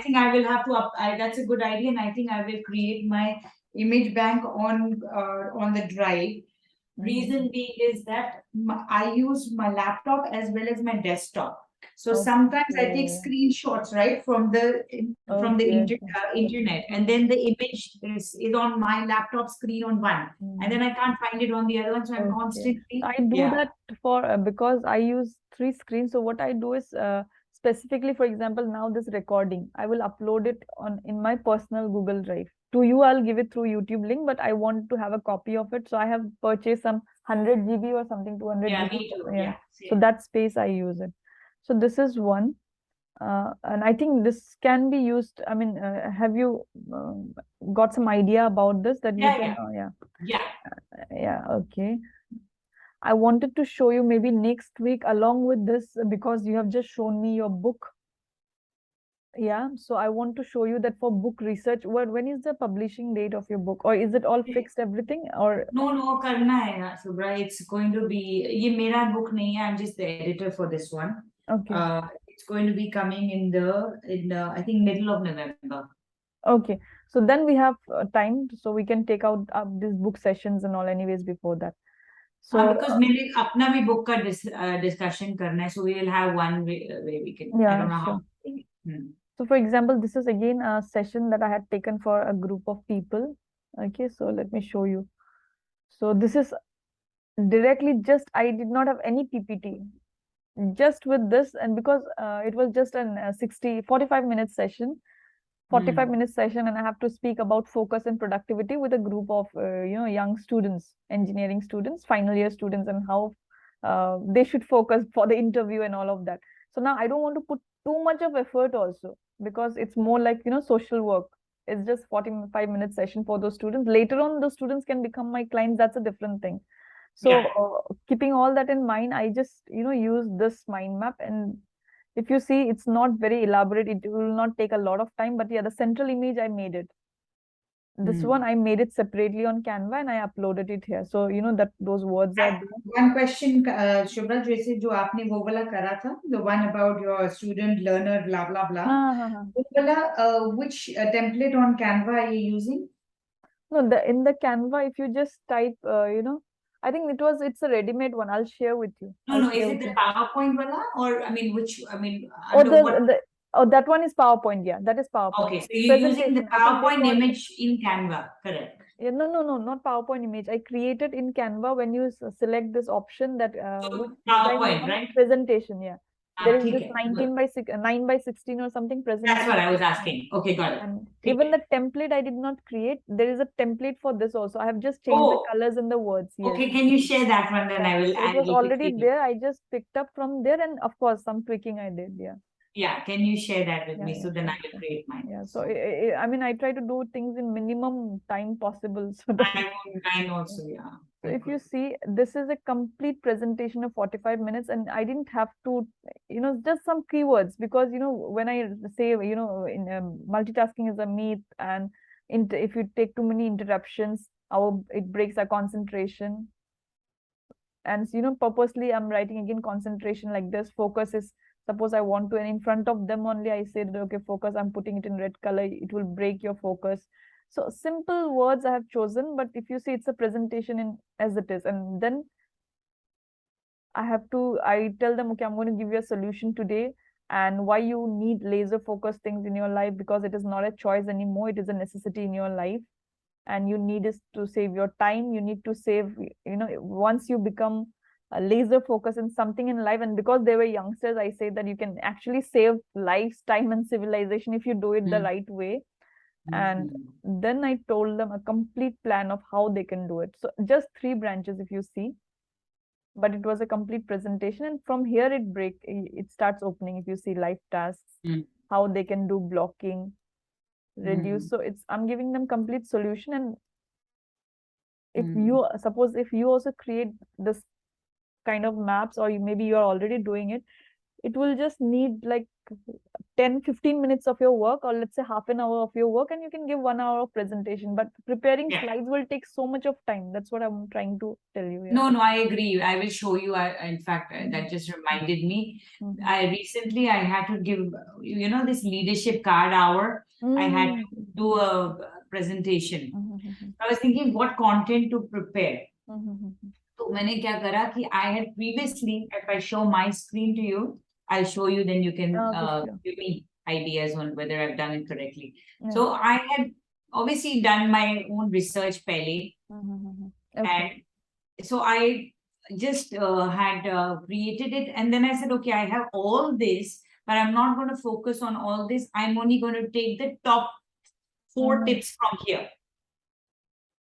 think I will have to that's a good idea, and I think I will create my image bank on the drive. Reason being is that I use my laptop as well as my desktop. So sometimes I take screenshots, right, from the internet, and then the image is on my laptop screen on one, and then I can't find it on the other one. So I'm constantly. I do that for because I use 3 screens. So what I do is specifically, for example, now this recording, I will upload it in my personal Google Drive. To you, I'll give it through YouTube link, but I want to have a copy of it. So I have purchased some 100 GB or something, 200 Yeah, GB. me too. Yeah. Yeah. So that space I use it. So this is one. And I think this can be used. I mean, have you got some idea about this that you can? Yeah. Okay. I wanted to show you maybe next week along with this, because you have just shown me your book. Yeah, so I want to show you that for book research, when is the publishing date of your book, or is it all fixed everything, or? No, karna hai, Subra. It's going to be, ye mera book nahi hai, I'm just the editor for this one. Okay. It's going to be coming in the I think middle of November. Okay, so then we have time, so we can take out these book sessions and all anyways before that. So because मेरे अपना भी book का discussion करना है, so we will have one way we can. I don't know how. So for example, this is again a session that I had taken for a group of people. Okay, so let me show you. So this is directly just, I did not have any PPT. Just with this, and because it was just a 45-minute session, 45-minute session, and I have to speak about focus and productivity with a group of young students, engineering students, final year students, and how they should focus for the interview and all of that. So now I don't want to put too much of effort also, because it's more like social work. It's just 45-minute session for those students. Later on, those students can become my clients. That's a different thing. So keeping all that in mind, I just use this mind map, and if you see, it's not very elaborate. It will not take a lot of time, but yeah, the central image I made it. This one I made it separately on Canva and I uploaded it here. So that those words are there. One question, Shubhra, जैसे जो आपने वो वाला करा था, the one about your student learner blah blah blah. वो वाला which template on Canva are you using? No, in the Canva, if you just type, I think it's a ready-made one. I'll share with you. No, is it the PowerPoint wala, or I mean that one is PowerPoint. Yeah, that is PowerPoint. Okay, so you're using the PowerPoint image in Canva, correct? Yeah, no, not PowerPoint image. I created in Canva when you select this option that PowerPoint, right? Presentation. Yeah, there is this 9 by 16 or something presentation. That's what I was asking. Okay, got it. And even the template I did not create. There is a template for this also. I have just changed the colors and the words. Yes. Okay, can you share that one? Then I will. It was already there. I just picked up from there, and of course some tweaking I did. Yeah. Yeah, can you share that with me? So then I will create mine. Yeah, so I mean, I try to do things in minimum time possible. So I know also, yeah. So if you see, this is a complete presentation of 45 minutes, and I didn't have to, just some keywords, because when I say in multitasking is a myth, and if you take too many interruptions, it breaks our concentration. And purposely I'm writing again concentration like this. Focus is, suppose I want to, and in front of them only I said, okay, focus, I'm putting it in red color, it will break your focus. So simple words I have chosen, but if you see, it's a presentation as it is. And then I tell them, okay, I'm going to give you a solution today, and why you need laser focus things in your life, because it is not a choice anymore, it is a necessity in your life. And you need is to save your time, you need to save, once you become laser focus in something in life, and because they were youngsters, I say that you can actually save lives, time, and civilization if you do it the right way. And then I told them a complete plan of how they can do it. So just 3 branches if you see, but it was a complete presentation, and from here it starts opening. If you see life tasks, how they can do blocking, reduce. So I'm giving them complete solution. And if you suppose, if you also create this kind of maps, or maybe you're already doing it, it will just need like 10-15 minutes of your work, or let's say half an hour of your work, and you can give 1 hour of presentation. But preparing slides will take so much of time. That's what I'm trying to tell you. No, I agree. I will show you. In fact, that just reminded me. I recently had to give, this leadership card hour. I had to do a presentation. I was thinking what content to prepare. So मैंने क्या करा कि I had previously, if I show my screen to you, I'll show you, then you can give me ideas on whether I've done it correctly. So I had obviously done my own research pehle. And so I just had created it, and then I said, okay, I have all this, but I'm not going to focus on all this. I'm only going to take the top 4 tips from here.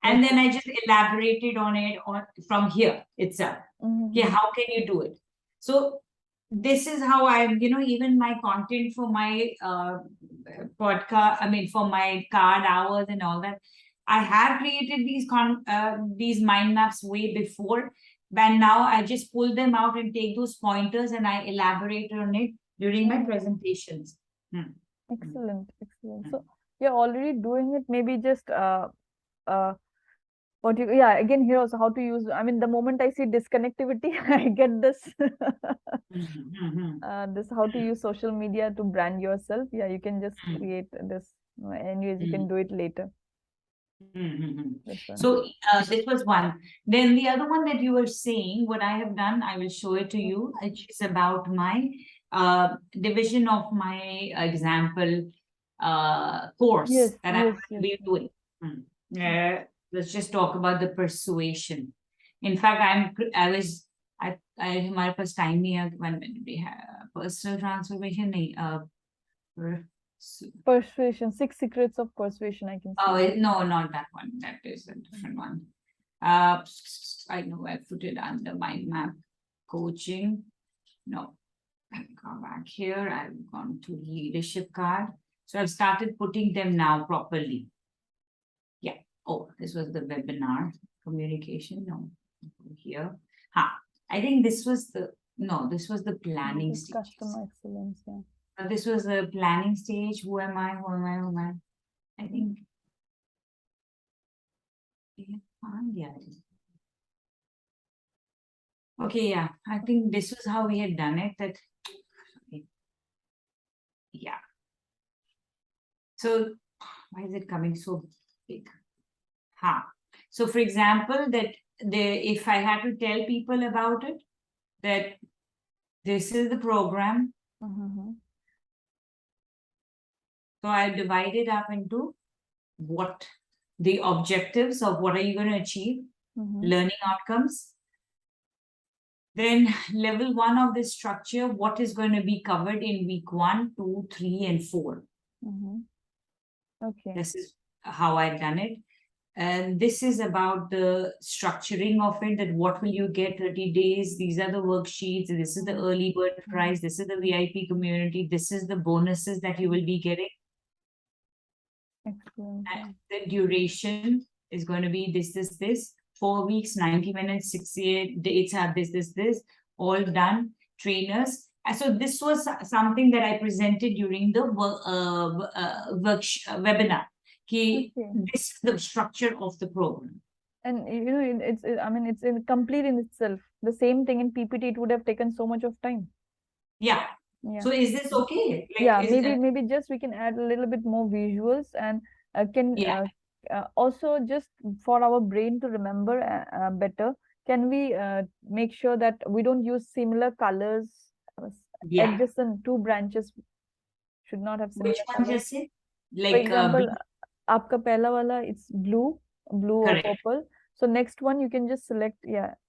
And then I just elaborated on it from here itself. Okay, how can you do it? So this is how I'm, even my content for my podcast, for my card hours and all that. I have created these mind maps way before, but now I just pull them out and take those pointers and I elaborate on it during my presentations. Excellent. So you're already doing it. Maybe just again here also how to use. The moment I see disconnectivity, I get this. This how to use social media to brand yourself. Yeah, you can just create this. Anyways, you can do it later. So this was one. Then the other one that you were saying, what I have done, I will show it to you. It's about my division of my example course that I will be doing. Let's just talk about the persuasion. In fact, I हमारे पास time नहीं है when we have personal transformation Persuasion, 6 secrets of persuasion, I can see. Oh, no, not that one. That is a different one. I know I put it under mind map coaching. No, I'll come back here. I've gone to leadership card. So I've started putting them now properly. Yeah. Oh, this was the webinar communication. No, here. I think this was the planning stage. Customer excellence, yeah. This was the planning stage. Who am I? I think. Yeah. Okay, yeah. I think this was how we had done it. Yeah. So why is it coming so big? So for example, if I had to tell people about it, that this is the program. So I divide it up into what the objectives of what are you going to achieve, learning outcomes. Then level 1 of this structure, what is going to be covered in week 1, 2, 3, and 4. Okay. This is how I've done it. And this is about the structuring of it, that what will you get 30 days? These are the worksheets. This is the early bird price. This is the VIP community. This is the bonuses that you will be getting. Excellent. And the duration is going to be this. 4 weeks, 90 minutes, 68 dates are this, all done, trainers. And so this was something that I presented during the webinar. This is the structure of the program. And it's complete in itself. The same thing in PPT, it would have taken so much of time. Yeah. So is this okay? Maybe just we can add a little bit more visuals and also just for our brain to remember better, can we make sure that we don't use similar colors? Adjacent 2 branches should not have similar colors. Which one just say? Like, for example, aapka pehla wala, it's blue or purple. So next one you can just select,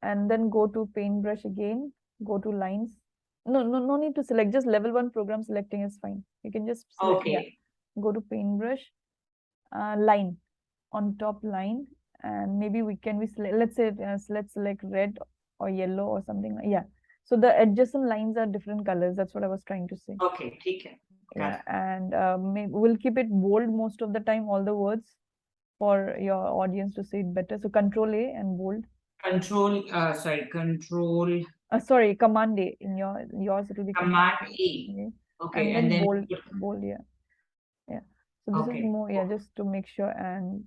and then go to paintbrush again, go to lines. No need to select, just level 1 program selecting is fine. You can just select, go to paintbrush, line, on top line, and maybe let's say let's select red or yellow or something. So the adjacent lines are different colors. That's what I was trying to say. Okay, okay. And maybe we'll keep it bold most of the time, all the words, for your audience to see it better. So Control A and bold. Control. Sorry, Command A. In yours it will be Command A. Okay, and then bold. Yeah. So this is more, just to make sure, and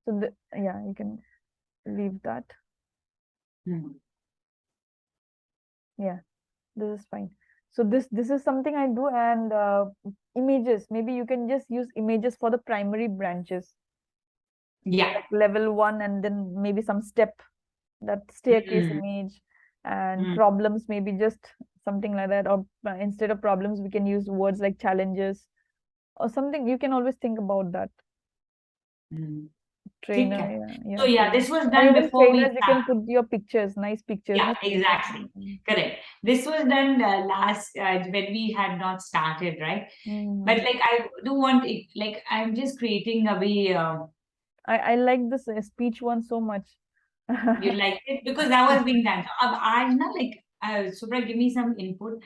so you can leave that. This is fine. So this is something I do. And images, maybe you can just use images for the primary branches. Like level 1, and then maybe some step, that staircase image, and problems, maybe just something like that. Or instead of problems, we can use words like challenges or something. You can always think about that. trainer. So yeah, this was And done even before we trainers, you can put your pictures, nice pictures. Yeah, No? exactly. Correct. This was done last when we had not started, right? But like I do want it, like I'm just creating a way. I like this speech one so much. You like it because that was being done. So, I now like Subra, give me some input.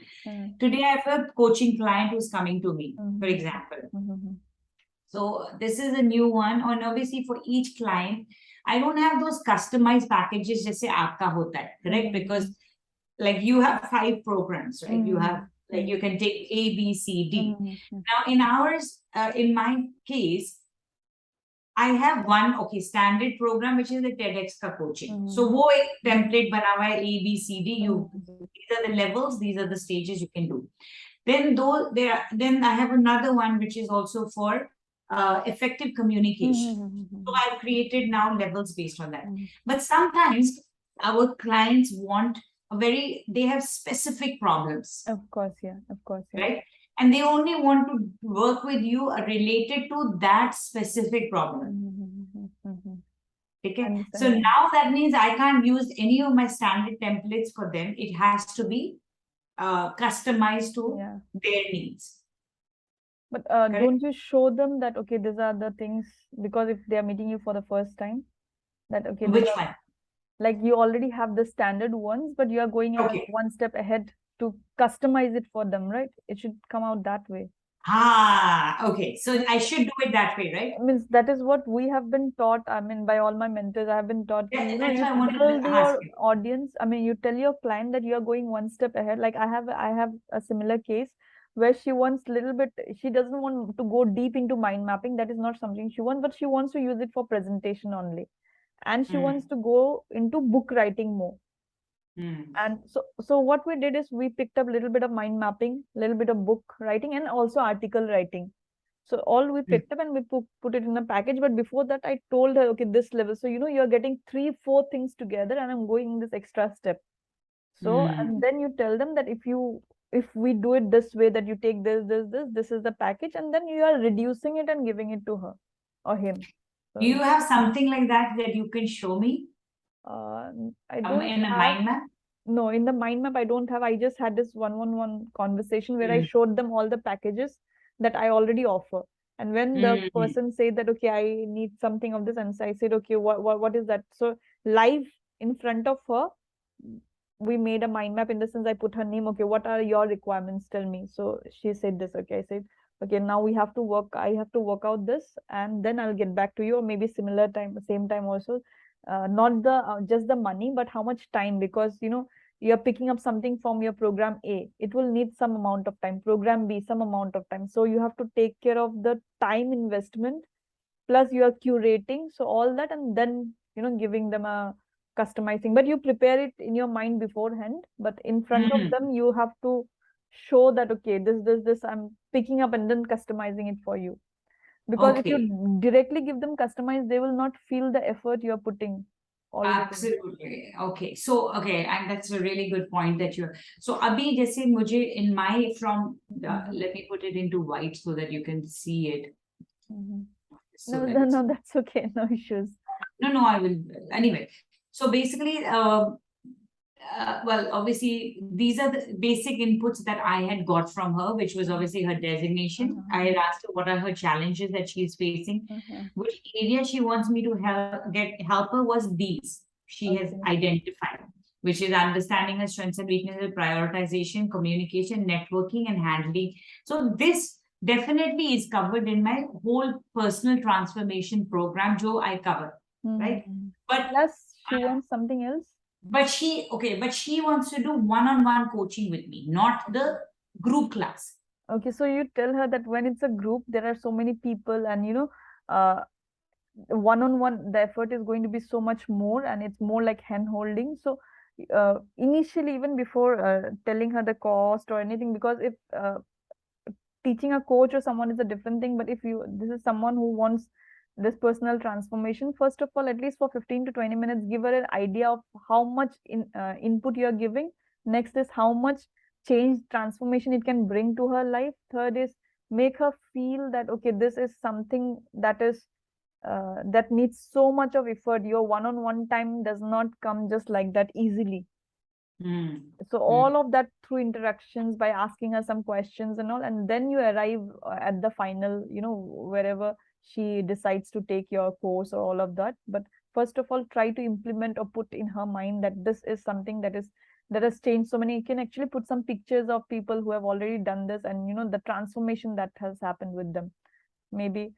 Today I have a coaching client who's coming to me, for example. So this is a new one, and obviously for each client, I don't have those customized packages जैसे आपका होता है, correct? Because like you have 5 programs, right? You have like you can take A, B, C, D. Now in ours, in my case, I have one standard program which is the TEDx का coaching. So वो एक template बना हुआ है A, B, C, D. These are the levels, these are the stages you can do. Then I have another one which is also for effective communication. So I've created now levels based on that. But sometimes our clients want they have specific problems. Of course, yeah. Right? And they only want to work with you related to that specific problem. Okay. So now that means I can't use any of my standard templates for them. It has to be customized to their needs. But don't you show them that, okay, these are the things, because if they are meeting you for the first time, that, okay, which one? Like you already have the standard ones, but you are going one step ahead to customize it for them, right? It should come out that way. Okay. So I should do it that way, right? Means that is what we have been taught. I mean, by all my mentors, I have been taught. You know, you tell your audience. I mean, you tell your client that you are going one step ahead. Like I have a similar case where she wants little bit. She doesn't want to go deep into mind mapping. That is not something she wants, but she wants to use it for presentation only, and she wants to go into book writing more. And so what we did is we picked up a little bit of mind mapping, little bit of book writing, and also article writing. So all we picked up and we put it in a package. But before that, I told her, okay, this level. So, you know, you're getting 3-4 things together and I'm going in this extra step. So, and then you tell them that if we do it this way, that you take this is the package, and then you are reducing it and giving it to her or him. So, do you have something like that you can show me? I don't in a mind map? No, in the mind map, I don't have. I just had this one-on-one conversation where I showed them all the packages that I already offer. And when the person said that, okay, I need something of this, and so I said, okay, what is that? So live in front of her, we made a mind map. In the sense, I put her name. Okay, what are your requirements? Tell me. So she said this. Okay, I said, okay, now we have to work. I have to work out this, and then I'll get back to you, or maybe similar time, same time also. Not the just the money, but how much time, because you know you're picking up something from your program A, it will need some amount of time, program B some amount of time, so you have to take care of the time investment, plus you are curating, so all that, and then you know giving them a customizing, but you prepare it in your mind beforehand, but in front of them you have to show that, okay, this I'm picking up and then customizing it for you. Because if you directly give them customized, they will not feel the effort you're putting already. Absolutely. Okay. So, and that's a really good point that you're. So, abhi jaise mujhe in my let me put it into white so that you can see it. So no, that's okay. No issues. No, I will. Anyway, so basically, well, obviously, these are the basic inputs that I had got from her, which was obviously her designation. I had asked her what are her challenges that she's facing, which area she wants me to help her was these. She has identified, which is understanding her strengths and weaknesses, prioritization, communication, networking, and handling. So this definitely is covered in my whole personal transformation program, jo I cover, right? But plus she wants something else. But she wants to do one-on-one coaching with me, not the group class. Okay, so you tell her that when it's a group, there are so many people, and you know, one-on-one, the effort is going to be so much more, and it's more like hand-holding. So initially, even before telling her the cost or anything, because if teaching a coach or someone is a different thing, but if this is someone who wants this personal transformation, first of all, at least for 15 to 20 minutes, give her an idea of how much input you are giving. Next is how much change, transformation it can bring to her life. Third is make her feel that, okay, this is something that is that needs so much of effort. Your one-on-one time does not come just like that easily. So all of that through interactions, by asking her some questions and all, and then you arrive at the final, you know, wherever she decides to take your course or all of that. But first of all, try to implement or put in her mind that this is something that has changed so many. You can actually put some pictures of people who have already done this, and you know, the transformation that has happened with them. Maybe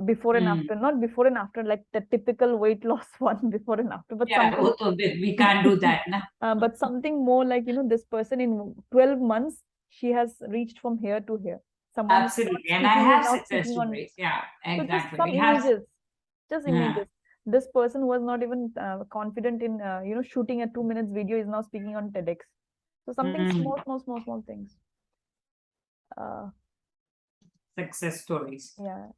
before and after, not before and after like the typical weight loss one, before and after, but something we can't do that, na? but something more like, you know, this person in 12 months, she has reached from here to here. Someone Absolutely, and I have success stories. Yeah, so just exactly. some images, just Yeah. images. This person was not even confident in, you know, shooting a 2 minutes video is now speaking on TEDx. So something small things. Success stories. Yeah.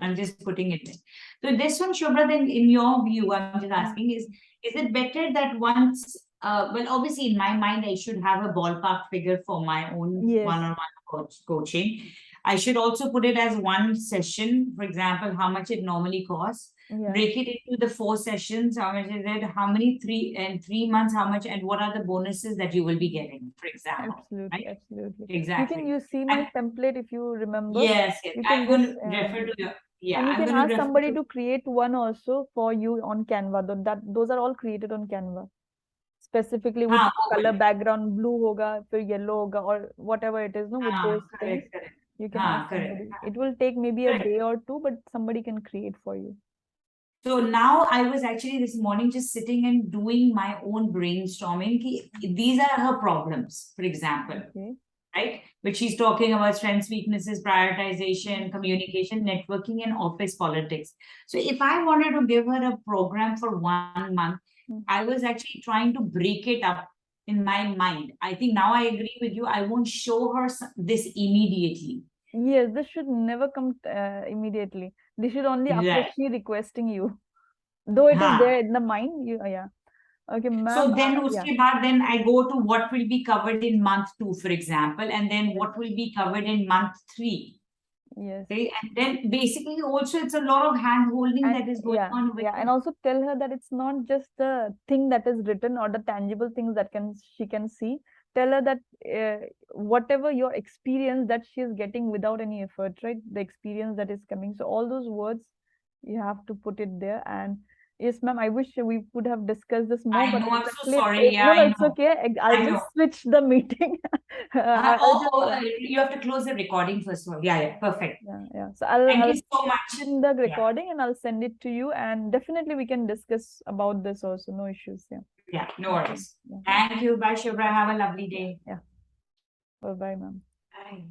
I'm just putting it in. So this one, Subra, then in your view, I'm just asking, is it better that once, well, obviously in my mind, I should have a ballpark figure for my own one-on-one coaching. I should also put it as one session, for example, how much it normally costs. Break it into the 4 sessions, how much is it, how many 3 months, how much, and what are the bonuses that you will be getting, for example. Absolutely, right? Absolutely. Exactly. You see my template if you remember. Yes, yes. I'm going to refer to your, and you can ask somebody to create one also for you on Canva. Those are all created on Canva. Specifically with color background, blue hoga, फिर yellow hoga, or whatever it is, no, with those things. You can ask somebody. It will take maybe a day or 2, but somebody can create for you. So now I was actually this morning just sitting and doing my own brainstorming. These are her problems, for example. Right? Which she's talking about strengths, weaknesses, prioritization, communication, networking, and office politics. So if I wanted to give her a program for 1 month, I was actually trying to break it up in my mind. I think now I agree with you. I won't show her this immediately. Yes, this should never come immediately. This should only after she requesting you. Though it is there in the mind, Okay, ma'am. So then, then I go to what will be covered in month 2, for example, and then what will be covered in month 3. Yes. Okay? And then basically also it's a lot of hand holding that is going on. And also tell her that it's not just the thing that is written or the tangible things that she can see. Tell her that whatever your experience that she is getting without any effort, right? The experience that is coming. So all those words, you have to put it there. And yes, ma'am, I wish we could have discussed this more. I know, I'm so sorry. No, it's okay. I'll just switch the meeting. You have to close the recording first of all. Yeah, perfect. Yeah. So I'll you so much in the recording and I'll send it to you, and definitely we can discuss about this also. No issues. Yeah, no worries. Thank you. Bye, Subra. Have a lovely day. Yeah. Bye, ma'am. Bye.